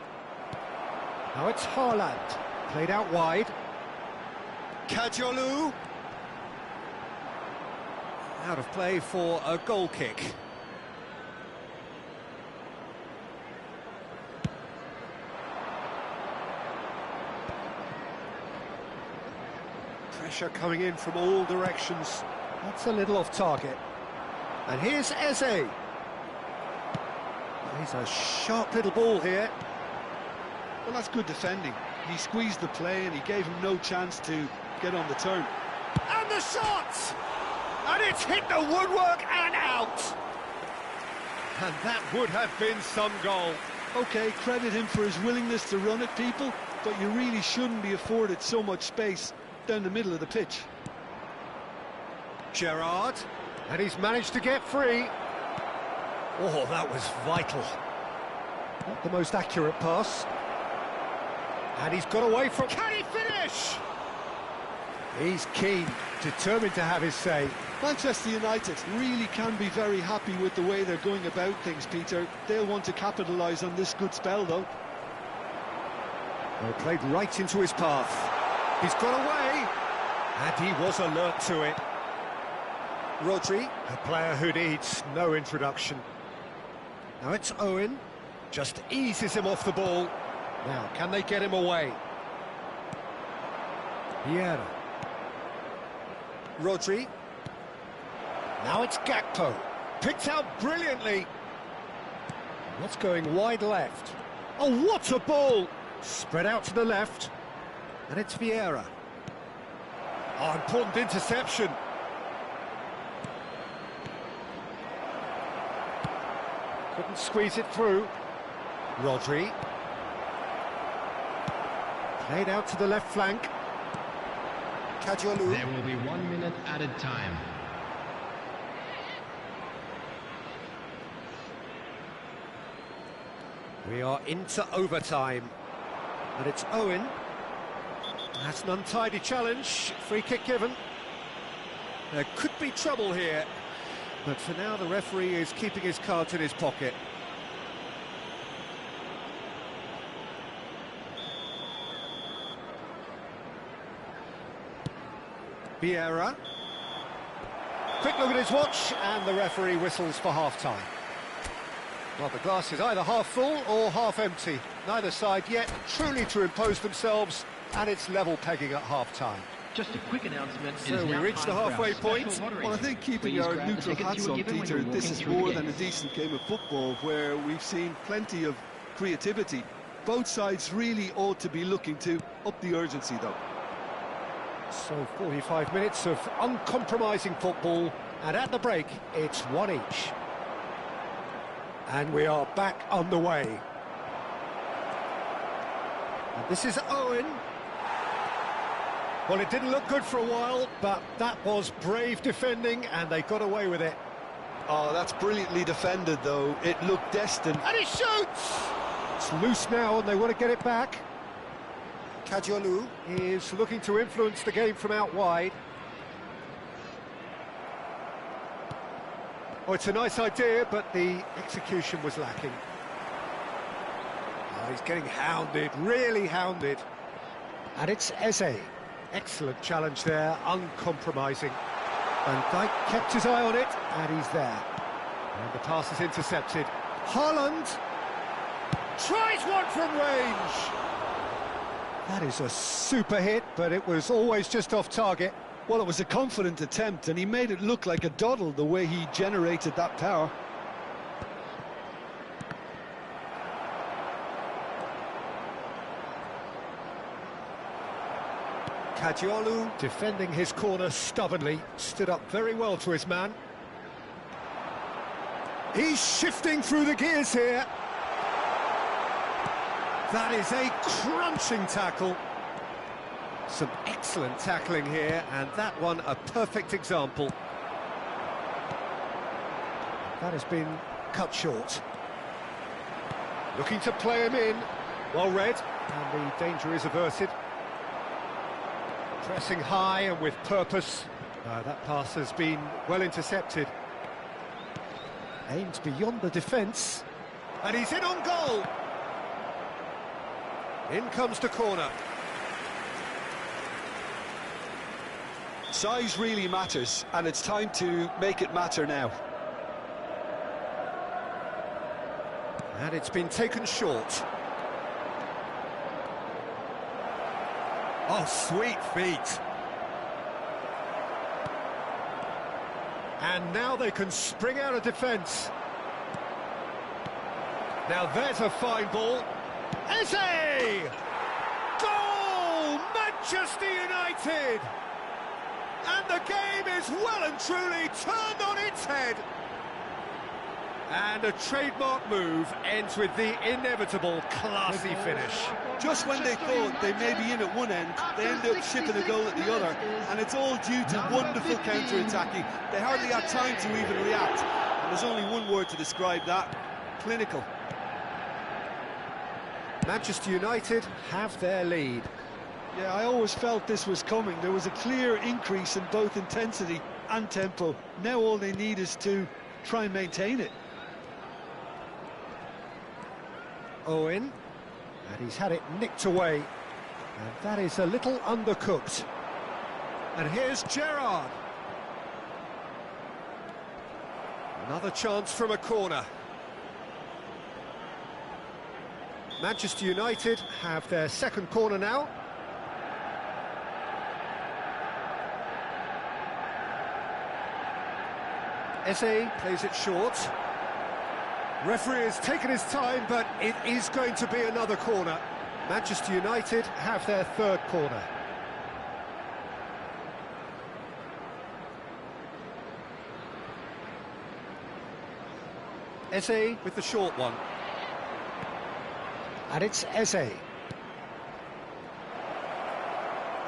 Now it's Haaland. Played out wide. Kajolu. Out of play for a goal kick. Pressure coming in from all directions. That's a little off target. And here's Eze. He's a sharp little ball here. Well, that's good defending. He squeezed the play and he gave him no chance to get on the turn. And the shot! And it's hit the woodwork and out! And that would have been some goal. Okay, credit him for his willingness to run at people, but you really shouldn't be afforded so much space down the middle of the pitch. Gerrard, and he's managed to get free. Oh, that was vital. Not the most accurate pass. And he's got away from... Can he finish? He's keen, determined to have his say. Manchester United really can be very happy with the way they're going about things, Peter. They'll want to capitalise on this good spell, though. Well, played right into his path. He's got away, and he was alert to it. Rodri, a player who needs no introduction. Now it's Owen, just eases him off the ball. Now, can they get him away? Vieira. Rodri. Now it's Gakpo. Picked out brilliantly. What's going wide left? Oh, what a ball! Spread out to the left. And it's Vieira. Oh, important interception. Couldn't squeeze it through. Rodri. Played out to the left flank. Kajolu. There will be 1 minute added time. We are into overtime. And it's Owen. That's an untidy challenge. Free kick given. There could be trouble here. But for now, the referee is keeping his cards in his pocket. Vieira. Quick look at his watch, and the referee whistles for half-time. Well, the glass is either half full or half empty. Neither side yet truly to impose themselves, and it's level pegging at half-time. Just a quick announcement. So we reach the halfway point. Well, I think keeping our neutral hats on, Peter, this is more than a decent game of football where we've seen plenty of creativity. Both sides really ought to be looking to up the urgency, though. So 45 minutes of uncompromising football, and at the break, it's one each. And we are back on the way. And this is Owen. Well, it didn't look good for a while, but that was brave defending, and they got away with it. Oh, that's brilliantly defended, though. It looked destined. And he shoots! It's loose now, and they want to get it back. Kajolu is looking to influence the game from out wide. Oh, it's a nice idea, but the execution was lacking. Oh, he's getting hounded, really hounded. And it's Eze. Excellent challenge there, uncompromising. Van Dijk kept his eye on it, and he's there. And the pass is intercepted. Haaland tries one from range. That is a super hit, but it was always just off target. Well, it was a confident attempt, and he made it look like a doddle the way he generated that power. Kajolu defending his corner stubbornly, stood up very well to his man. He's shifting through the gears here. That is a crunching tackle. Some excellent tackling here, and that one a perfect example. That has been cut short. Looking to play him in. Well read, and the danger is averted. Pressing high and with purpose. That pass has been well intercepted. Aimed beyond the defence. And he's in on goal. In comes the corner. Size really matters, and it's time to make it matter now. And it's been taken short. Oh, sweet feet. And now they can spring out of defence. Now there's a fine ball. Eze! Goal! Manchester United! And the game is well and truly turned on its head. And a trademark move ends with the inevitable classy finish. Just when they thought they may be in at one end, they end up shipping a goal at the other, and it's all due to wonderful counter-attacking. They hardly had time to even react, and there's only one word to describe that: clinical. Manchester United have their lead. Yeah, I always felt this was coming. There was a clear increase in both intensity and tempo. Now all they need is to try and maintain it. Owen, and he's had it nicked away, and that is a little undercooked. And here's Gerrard. Another chance from a corner. Manchester United have their second corner now. Eze plays it short. Referee has taken his time, but it is going to be another corner. Manchester United have their third corner. Eze with the short one. And it's Eze.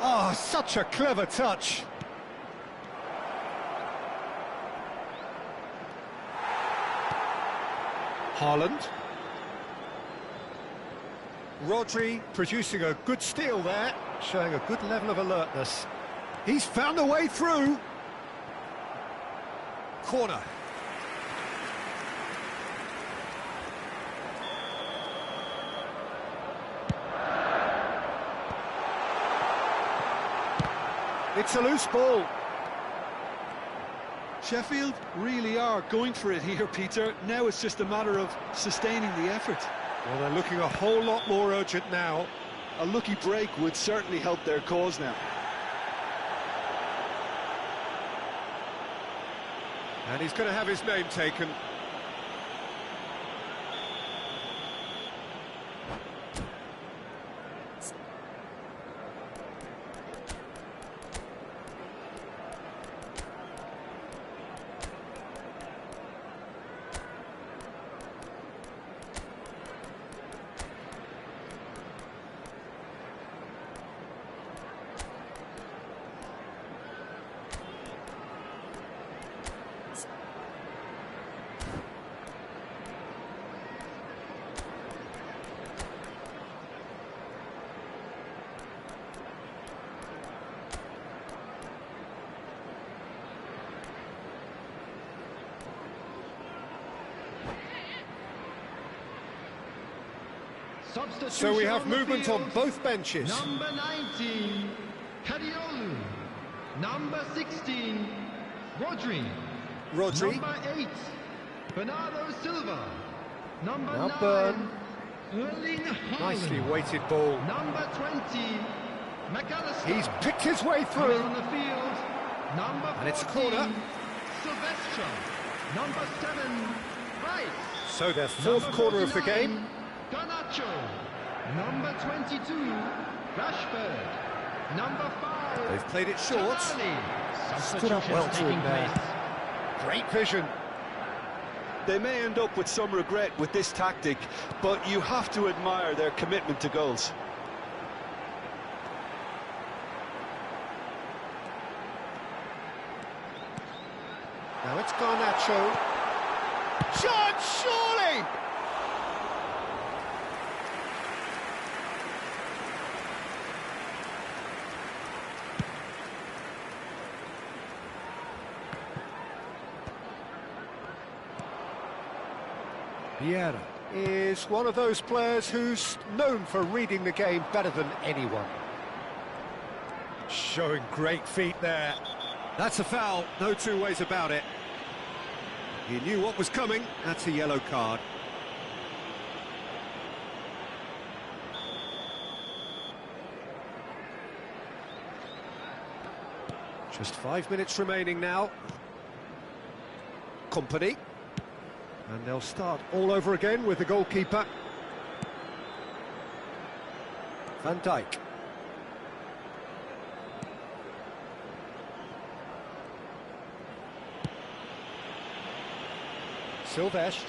Oh, such a clever touch. Haaland. Rodri producing a good steal there, showing a good level of alertness. He's found a way through. Corner. It's a loose ball. Sheffield really are going for it here, Peter. Now it's just a matter of sustaining the effort. Well, they're looking a whole lot more urgent now. A lucky break would certainly help their cause now. And he's going to have his name taken. So we have on the movement on field. both benches. Number 19, Kadiolu. Number 16, Rodri. Rodri. Number 8, Bernardo Silva. Number Now 9, Byrne. Erling Haaland. Nicely weighted ball. Number 20, McAllister. He's picked his way Coming through. on the field. Number 14, And it's a corner. Silvestre. Number 7, Rice. So their fourth corner of the game. Garnacho. Number 22, Rashford. Number 5, They've played it short. Tonali. Stood up well to him there. Great vision. They may end up with some regret with this tactic, but you have to admire their commitment to goals. Now it's Garnacho. Chance, surely! Vieira is one of those players who's known for reading the game better than anyone. Showing great feet there. That's a foul, no two ways about it. He knew what was coming, that's a yellow card. Just 5 minutes remaining now. Company. And they'll start all over again with the goalkeeper. Van Dijk. Silvestre.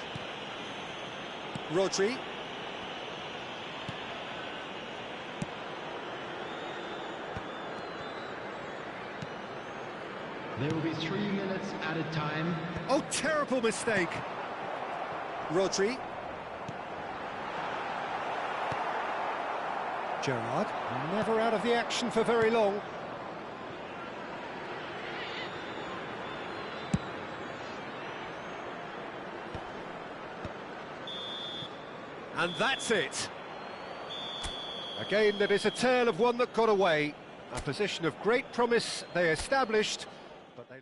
Rodri. There will be 3 minutes at a time. Oh, terrible mistake. Rodri. Gerrard, never out of the action for very long. And that's it. A game that is a tale of one that got away. A position of great promise they established, but they...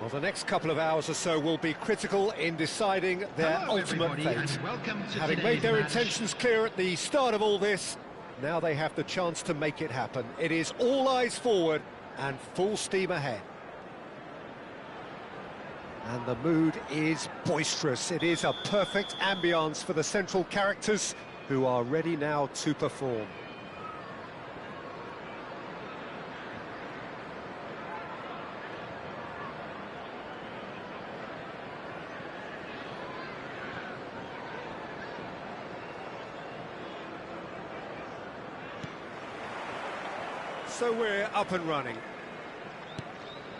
Well, the next couple of hours or so will be critical in deciding their Hello, ultimate everybody, fate. and welcome to Having today's made their match. intentions clear at the start of all this, now they have the chance to make it happen. It is all eyes forward and full steam ahead. And the mood is boisterous. It is a perfect ambience for the central characters who are ready now to perform. So we're up and running.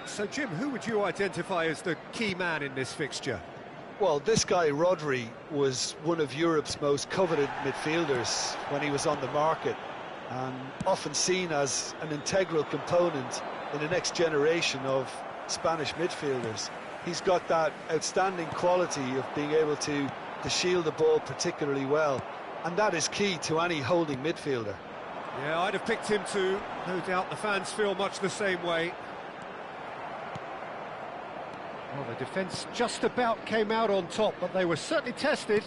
So, Jim, who would you identify as the key man in this fixture? Well, this guy, Rodri, was one of Europe's most coveted midfielders when he was on the market, and often seen as an integral component in the next generation of Spanish midfielders. He's got that outstanding quality of being able to shield the ball particularly well, and that is key to any holding midfielder. Yeah, I'd have picked him too. No doubt the fans feel much the same way. Well, the defence just about came out on top, but they were certainly tested.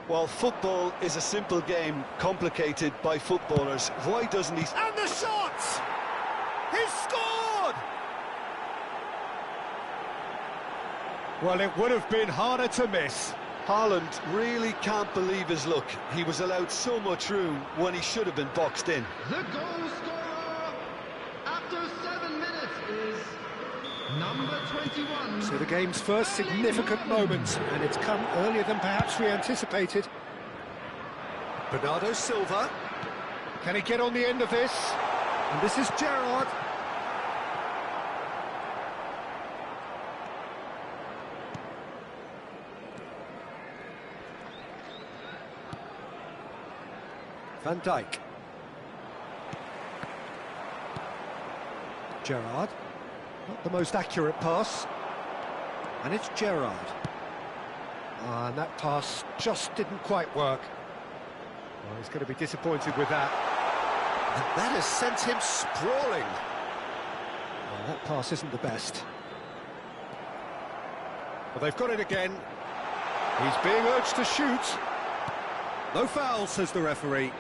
Well, football is a simple game, complicated by footballers. Why doesn't he... And the shot! He's scored! Well, it would have been harder to miss. Haaland really can't believe his luck. He was allowed so much room when he should have been boxed in. The goal scorer after 7 minutes is number 21. So the game's first significant moment, and it's come earlier than perhaps we anticipated. Bernardo Silva. Can he get on the end of this? And this is Gerrard. Van Dijk. Gerrard. Not the most accurate pass. And it's Gerrard. And that pass just didn't quite work. Well, he's going to be disappointed with that. And that has sent him sprawling. Well, that pass isn't the best. Well, they've got it again. He's being urged to shoot. No foul, says the referee.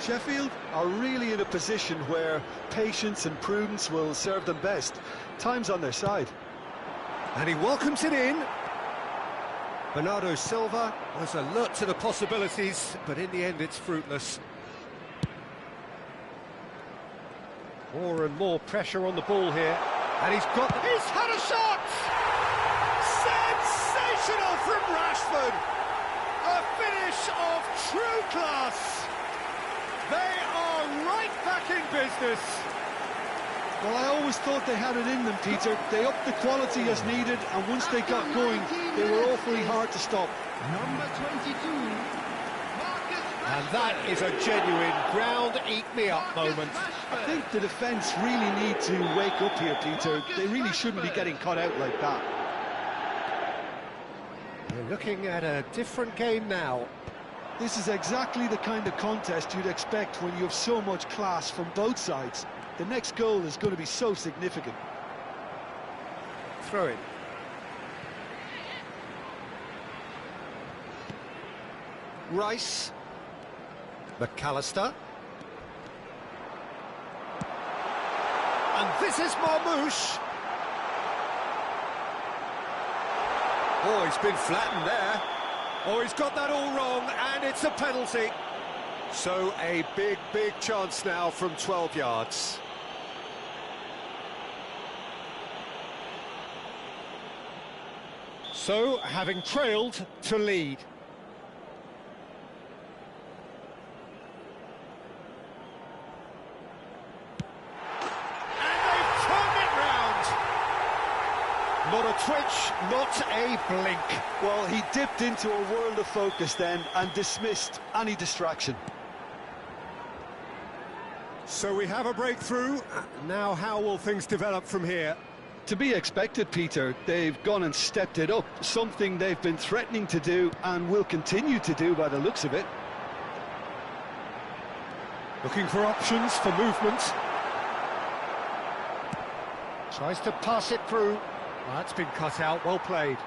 Sheffield are really in a position where patience and prudence will serve them best. Time's on their side. And he welcomes it in. Bernardo Silva was alert to the possibilities, but in the end it's fruitless. More and more pressure on the ball here. And he's had a shot! Sensational from Rashford! A finish of true class! They are right back in business. Well, I always thought they had it in them, Peter. They upped the quality as needed, and once they got going, they were awfully hard to stop. Number 22. And that is a genuine ground-eat-me-up moment. I think the defence really need to wake up here, Peter. They really shouldn't be getting caught out like that. We're looking at a different game now. This is exactly the kind of contest you'd expect when you have so much class from both sides. The next goal is going to be so significant. Throw it. Rice. McAllister. And this is Marmouche. Oh, he's been flattened there. Oh, he's got that all wrong, and it's a penalty. So a big, big chance now from 12 yards. So, having trailed to lead. Not a twitch, not a blink. Well, he dipped into a world of focus then and dismissed any distraction. So we have a breakthrough. Now how will things develop from here? To be expected, Peter. They've gone and stepped it up, something they've been threatening to do and will continue to do by the looks of it. Looking for options for movement. Tries to pass it through. Oh, that's been cut out, well played.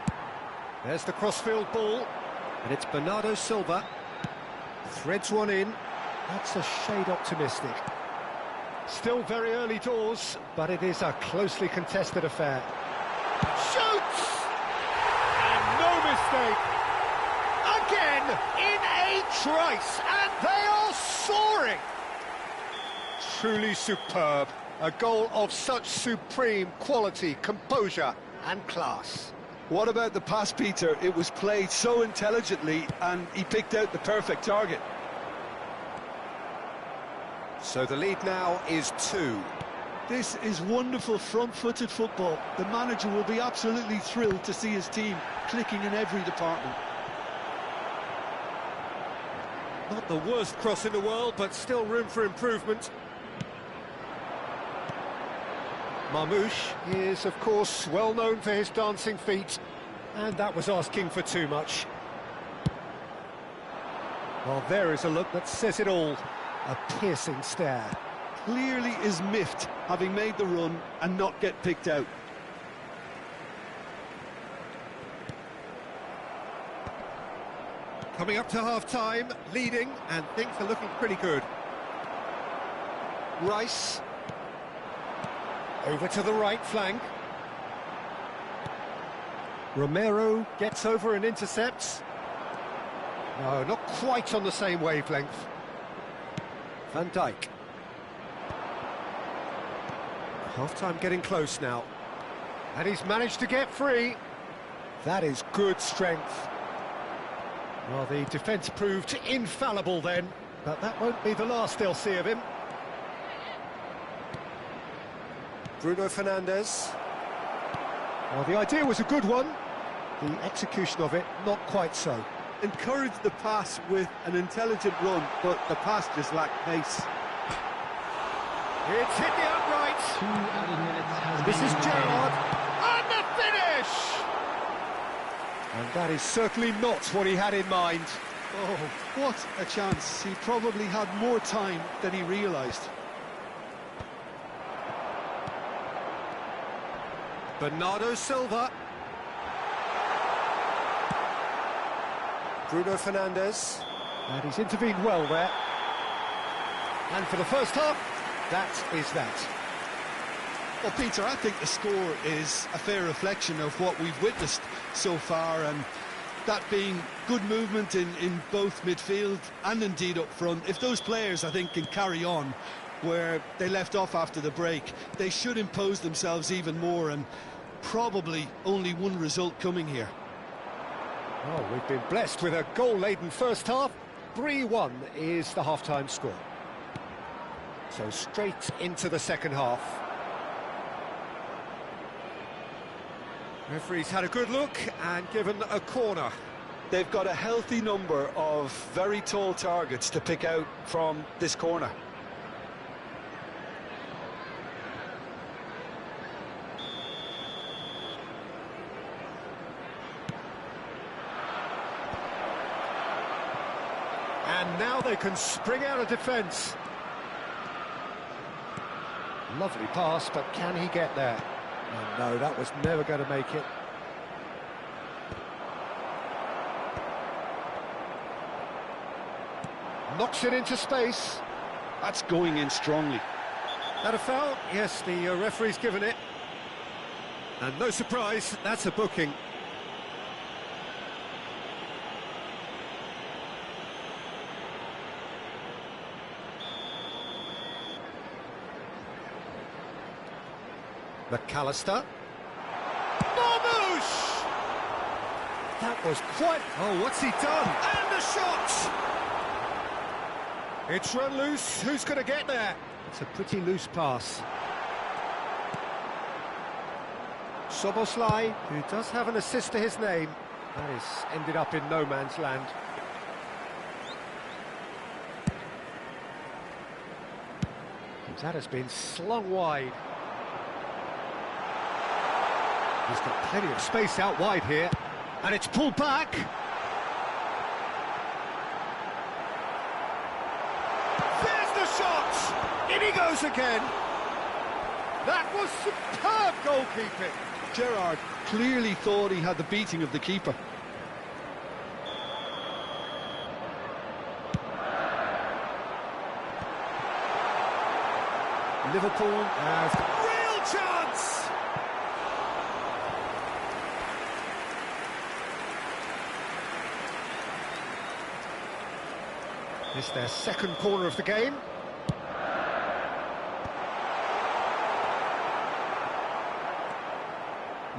There's the crossfield ball, and it's Bernardo Silva. Threads one in. That's a shade optimistic. Still very early doors, but it is a closely contested affair. Shoots! And no mistake. Again, in a trice, and they are soaring. Truly superb. A goal of such supreme quality, composure and class. What about the pass, Peter? It was played so intelligently and he picked out the perfect target. So the lead now is 2. This is wonderful front-footed football. The manager will be absolutely thrilled to see his team clicking in every department. Not the worst cross in the world, but still room for improvement. Marmouche is, of course, well known for his dancing feet, and that was asking for too much. Well, there is a look that says it all. A piercing stare. Clearly is miffed, having made the run and not get picked out. Coming up to half-time, leading, and things are looking pretty good. Rice. Over to the right flank. Romero gets over and intercepts. No, not quite on the same wavelength. Van Dijk. Half-time getting close now. And he's managed to get free. That is good strength. Well, the defence proved infallible then, but that won't be the last they'll see of him. Bruno Fernandes. Well, the idea was a good one. The execution of it, not quite so. Encouraged the pass with an intelligent run, but the pass just lacked pace. It's hit the upright. 2 added minutes has This been is played. Gerrard. And the finish! And that is certainly not what he had in mind. Oh, what a chance. He probably had more time than he realised. Bernardo Silva. Bruno Fernandes. And he's intervened well there. And for the first half, that is that. Well, Peter, I think the score is a fair reflection of what we've witnessed so far, and that being good movement in both midfield and indeed up front. If those players, I think, can carry on where they left off after the break, they should impose themselves even more, and probably only one result coming here. Oh, we've been blessed with a goal-laden first half. 3-1 is the half-time score. So straight into the second half. Referee's had a good look and given a corner. They've got a healthy number of very tall targets to pick out from this corner. And now they can spring out of defence. Lovely pass, but can he get there? Oh, no, that was never going to make it. Knocks it into space. That's going in strongly. That a foul? Yes, the referee's given it. And no surprise, that's a booking. McAllister. Marmouche! That was quite... Oh, what's he done? And the shot! It's run loose. Who's going to get there? It's a pretty loose pass. Soboslai, who does have an assist to his name. That is ended up in no man's land. That has been slung wide. He's got plenty of space out wide here, and it's pulled back. There's the shot! In he goes again. That was superb goalkeeping. Gerrard clearly thought he had the beating of the keeper. Liverpool have real chance. It's their second corner of the game.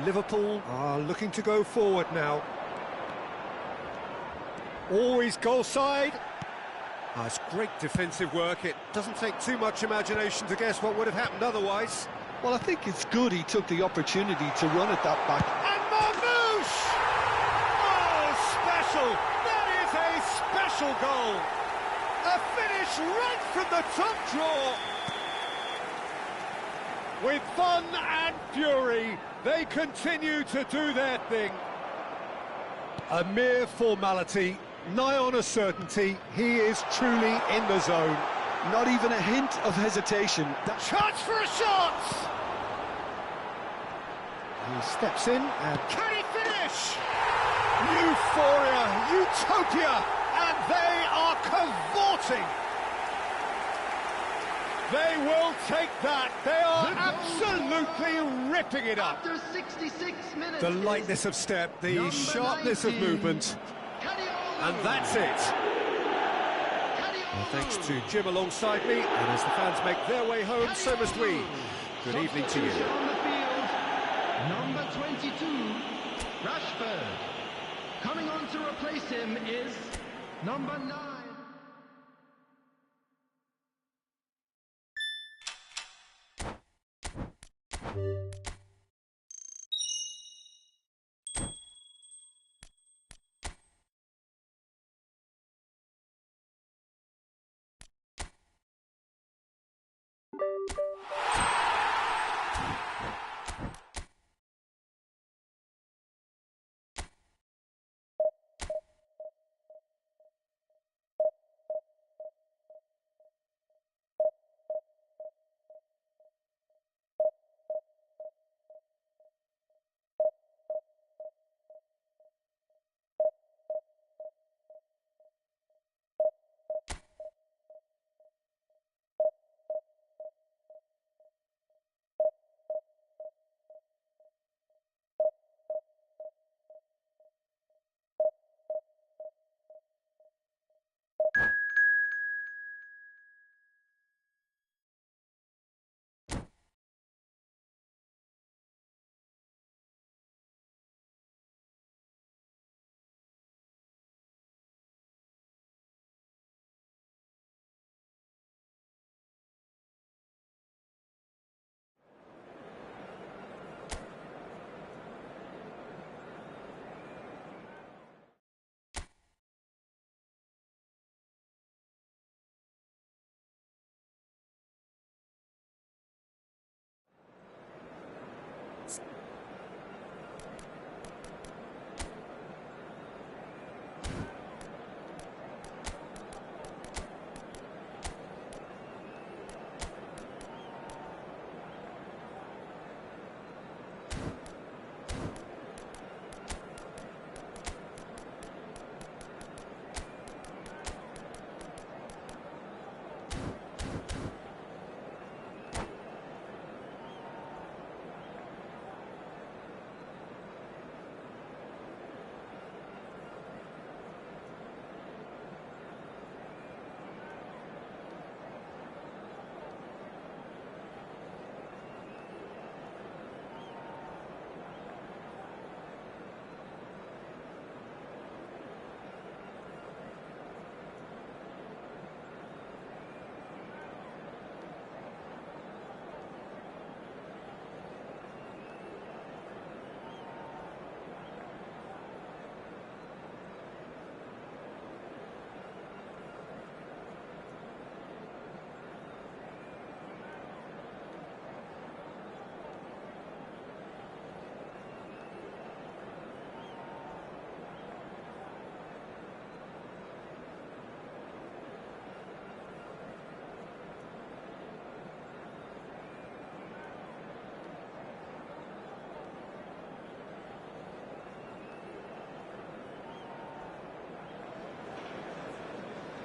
Liverpool are looking to go forward now. Always goal side. It's great defensive work. It doesn't take too much imagination to guess what would have happened otherwise. Well, I think it's good he took the opportunity to run at that back. And Marmoush! Oh, special! That is a special goal! A finish right from the top draw! With fun and fury, they continue to do their thing. A mere formality, nigh on a certainty. He is truly in the zone. Not even a hint of hesitation. Chance for a shot! He steps in and... Can he finish? Euphoria, utopia, and they are cavorting. They will take that. They are absolutely ripping it up. After 66 minutes. The lightness of step, the Number sharpness of 19, movement. And that's it. Well, thanks to Jim alongside me, and as the fans make their way home, so must we. Good evening to you. Substitution on the field, number 22, Rashford. Coming on to replace him is number 9.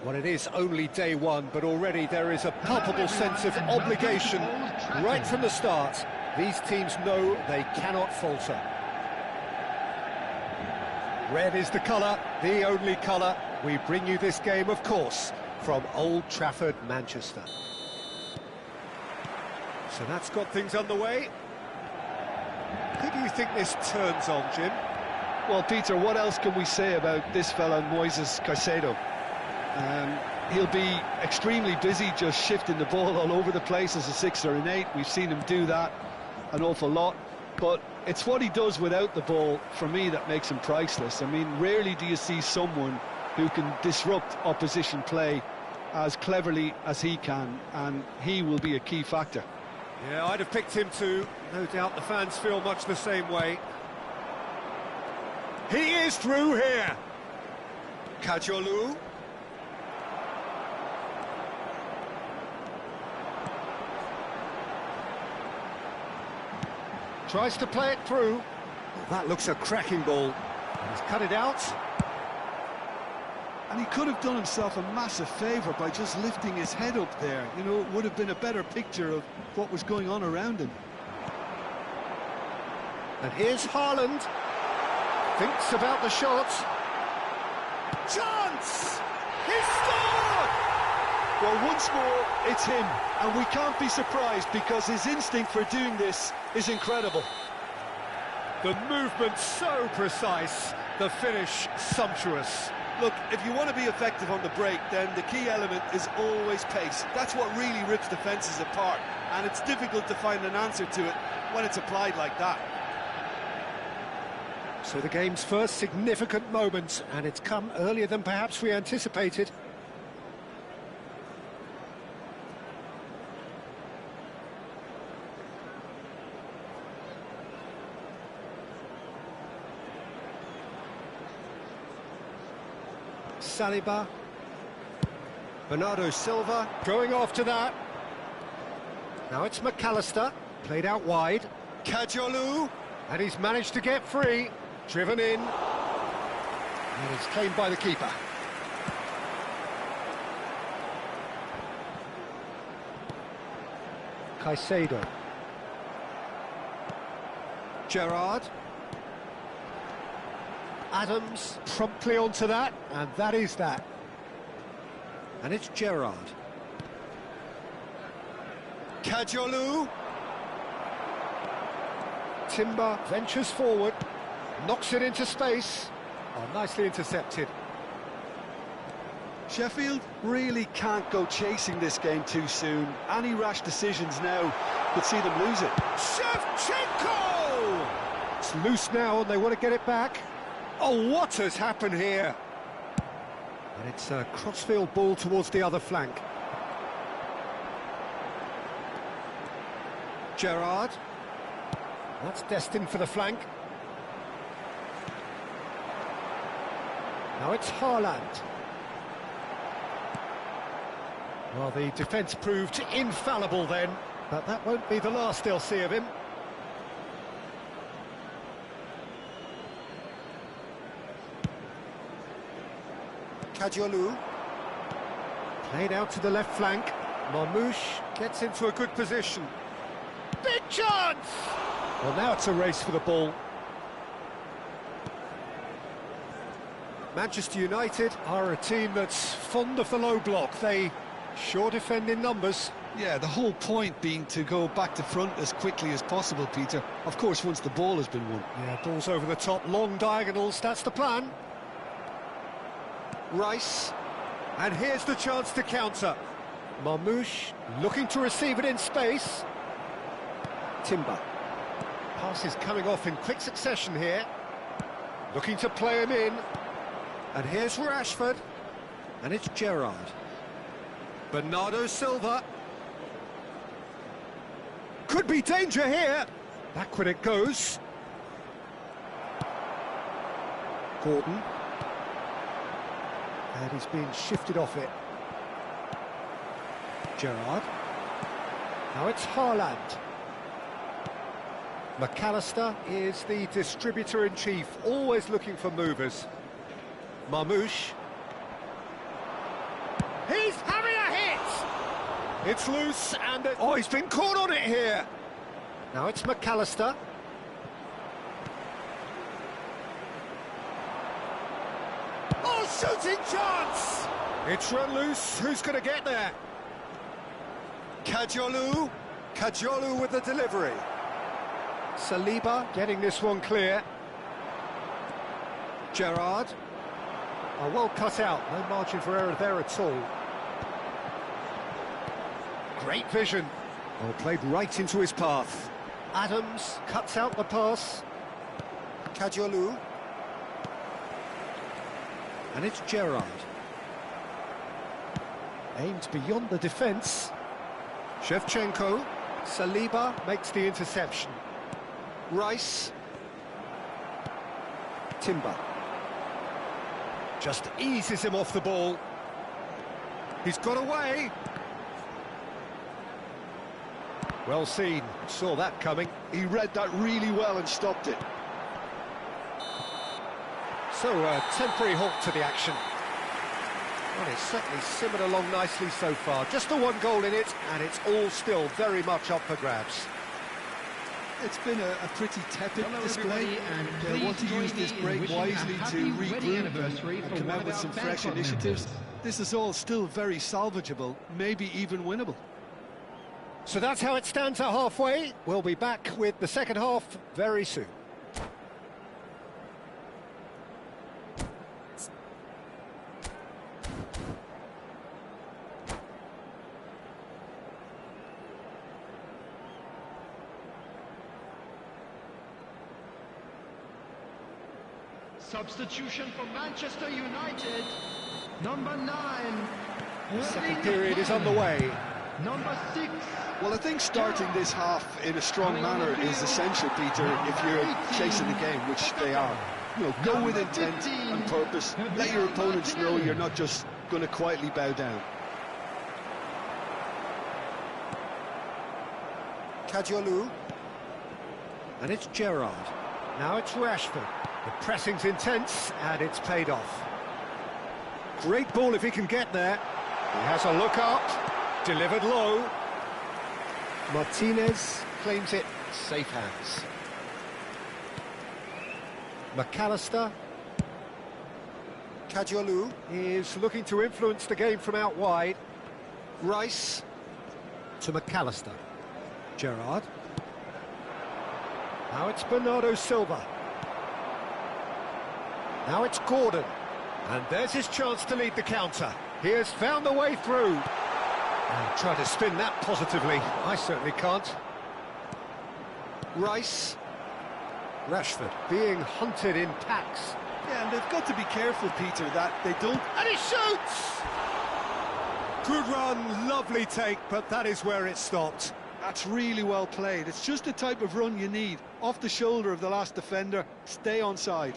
Well, it is only day one, but already there is a palpable sense of obligation right from the start. These teams know they cannot falter. Red is the colour, the only colour. We bring you this game, of course, from Old Trafford, Manchester. So that's got things underway. Who do you think this turns on, Jim? Well, Peter, what else can we say about this fella, Moises Caicedo? He'll be extremely busy just shifting the ball all over the place as a 6 or an 8. We've seen him do that an awful lot. But it's what he does without the ball, for me, that makes him priceless. I mean, rarely do you see someone who can disrupt opposition play as cleverly as he can, and he will be a key factor. Yeah, I'd have picked him too. No doubt the fans feel much the same way. He is through here. Kajolu. Tries to play it through. Well, that looks a cracking ball. He's cut it out. And he could have done himself a massive favour by just lifting his head up there. You know, it would have been a better picture of what was going on around him. And here's Haaland. Thinks about the shot. Chance! He scored! Well, once more, it's him. And we can't be surprised because his instinct for doing this is incredible. The movement so precise, the finish sumptuous. Look, if you want to be effective on the break, then the key element is always pace. That's what really rips defences apart, and it's difficult to find an answer to it when it's applied like that. So the game's first significant moment, and it's come earlier than perhaps we anticipated. Saliba, Bernardo Silva going after that. Now it's McAllister, played out wide. Kajolu, and he's managed to get free, driven in, and it's claimed by the keeper. Caicedo, Gerrard. Adams promptly onto that, and that is that. And it's Gerrard. Kajolu. Timber ventures forward, knocks it into space. Oh, nicely intercepted. Sheffield really can't go chasing this game too soon. Any rash decisions now could see them lose it. Shevchenko! It's loose now and they want to get it back. Oh, what has happened here? And it's a crossfield ball towards the other flank. Gerrard. That's destined for the flank. Now it's Haaland. Well, the defence proved infallible then, but that won't be the last they'll see of him. Kajolu. Played out to the left flank. Marmoush gets into a good position. Big chance! Well, now it's a race for the ball. Manchester United are a team that's fond of the low block. They sure defend in numbers. Yeah, the whole point being to go back to front as quickly as possible, Peter. Of course, once the ball has been won. Yeah, balls over the top, long diagonals, that's the plan. Rice, and here's the chance to counter. Marmoush looking to receive it in space. Timber. Pass is coming off in quick succession here. Looking to play him in. And here's Rashford. And it's Gerrard. Bernardo Silva. Could be danger here. Back when it goes. Gordon. And he's being shifted off it. Gerrard. Now it's Haaland. McAllister is the distributor-in-chief, always looking for movers. Marmoush. He's having a hit! It's loose and... Oh, he's been caught on it here! Now it's McAllister. Oh, shooting chance! It's run loose. Who's going to get there? Kajolu. Kajolu with the delivery. Saliba getting this one clear. Gerrard. Oh, well cut out. No margin for error there at all. Great vision. Oh, played right into his path. Adams cuts out the pass. Kajolu. And it's Gerrard. Aimed beyond the defence. Shevchenko. Saliba makes the interception. Rice. Timber. Just eases him off the ball. He's got away. Well seen. Saw that coming. He read that really well and stopped it. So, a temporary halt to the action. Well, it's certainly simmered along nicely so far. Just the one goal in it, and it's all still very much up for grabs. It's been a pretty tepid display, and they want to use this break wishing wisely a to happy wedding regroup anniversary and for come one out of with our some fan fresh club initiatives. members. This is all still very salvageable, maybe even winnable. So that's how it stands at halfway. We'll be back with the second half very soon. Substitution for Manchester United. Number 9. The second period is underway. Number 6. Well, I think starting this half in a strong manner is essential, Peter, if you're chasing the game, which they are. You know, go with intent and purpose. Let your opponents know you're not just going to quietly bow down. Kajolu. And it's Gerrard. Now it's Rashford. The pressing's intense, and it's paid off. Great ball if he can get there. He has a look up, delivered low. Martinez claims it, safe hands. McAllister. Kajolu is looking to influence the game from out wide. Rice to McAllister. Gerrard. Now it's Bernardo Silva. Now it's Gordon. And there's his chance to lead the counter. He has found the way through. And try to spin that positively. I certainly can't. Rice. Rashford being hunted in packs. Yeah, and they've got to be careful, Peter, that they don't... And he shoots! Good run, lovely take, but that is where it stopped. That's really well played. It's just the type of run you need. Off the shoulder of the last defender, stay onside.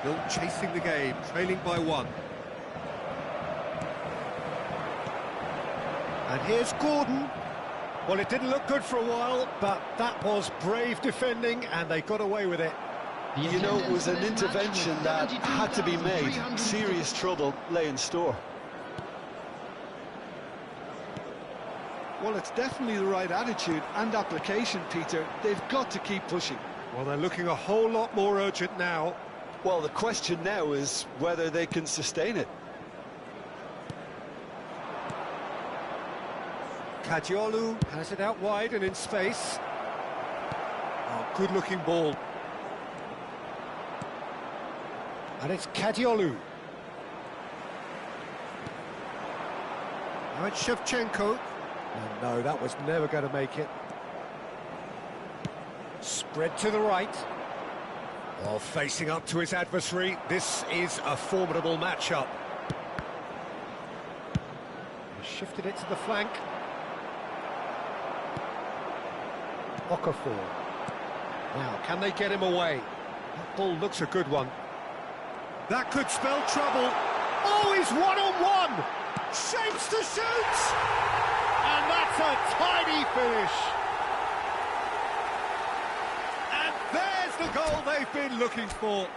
Still chasing the game, trailing by 1. And here's Gordon. Well, it didn't look good for a while, but that was brave defending, and they got away with it. You know, it was an intervention that had to be made. Serious trouble lay in store. Well, it's definitely the right attitude and application, Peter. They've got to keep pushing. Well, they're looking a whole lot more urgent now. Well, the question now is whether they can sustain it. Kajolu has it out wide and in space. Oh, good-looking ball. And it's Kajolu. Now it's Shevchenko. Oh, no, that was never going to make it. Spread to the right. Well, facing up to his adversary, this is a formidable matchup. He shifted it to the flank. Okafor. Now, can they get him away? That ball looks a good one. That could spell trouble. Oh, he's one-on-one! Shapes to shoot! And a tiny finish. And there's the goal they've been looking for.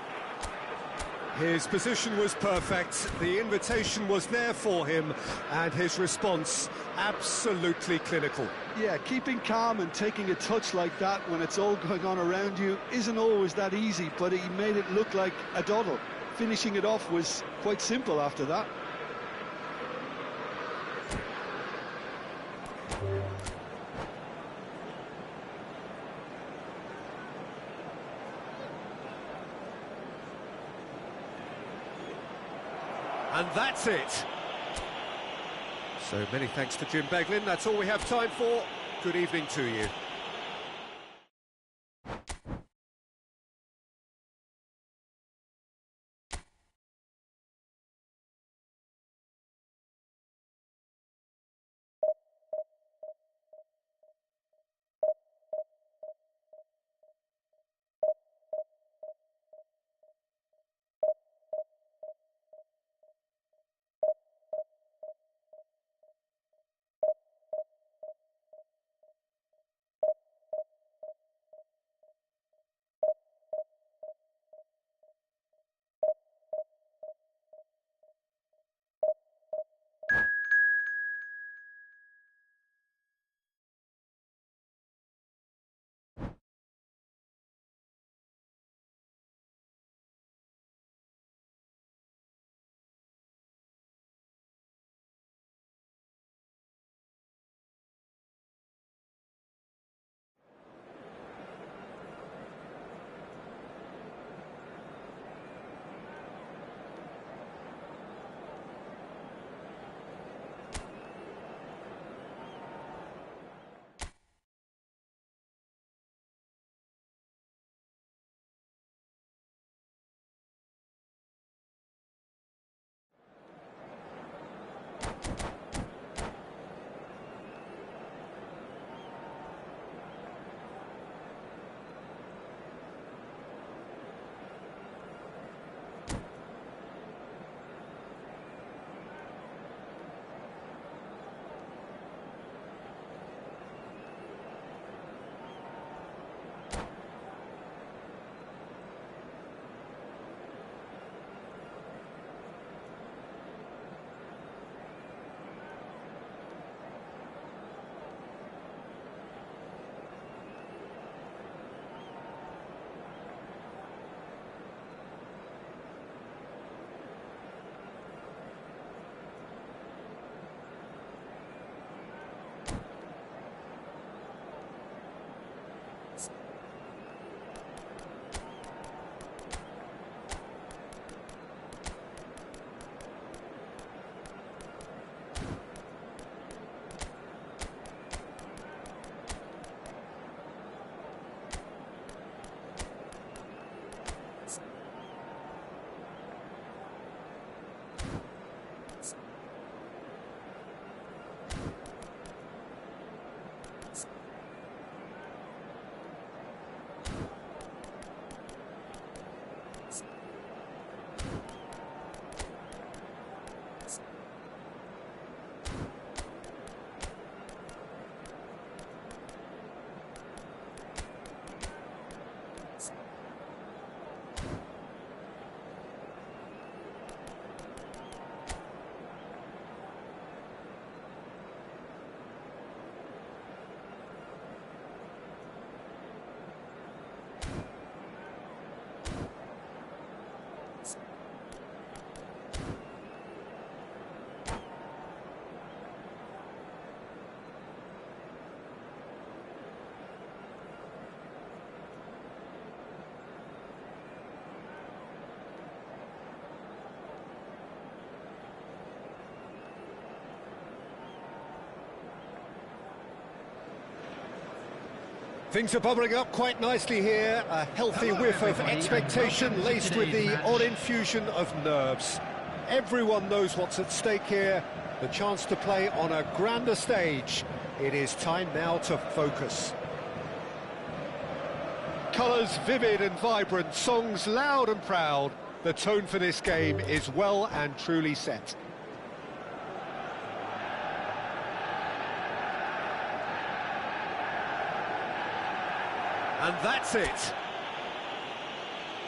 His position was perfect, the invitation was there for him, and his response absolutely clinical. Yeah, keeping calm and taking a touch like that when it's all going on around you isn't always that easy, but he made it look like a doddle. Finishing it off was quite simple after that. And that's it. So many thanks to Jim Beglin. That's all we have time for. Good evening to you. Things are bubbling up quite nicely here. A healthy whiff of expectation laced with the odd infusion of nerves. Everyone knows what's at stake here. The chance to play on a grander stage. It is time now to focus. Colours vivid and vibrant, songs loud and proud. The tone for this game is well and truly set. And that's it.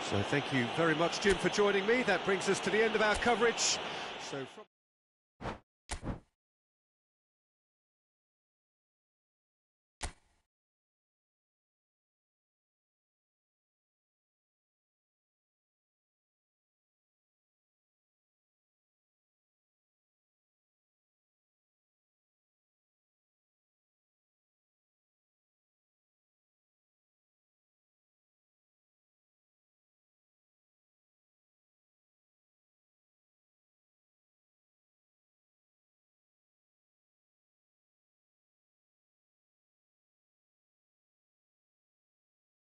So thank you very much, Jim, for joining me. That brings us to the end of our coverage. So from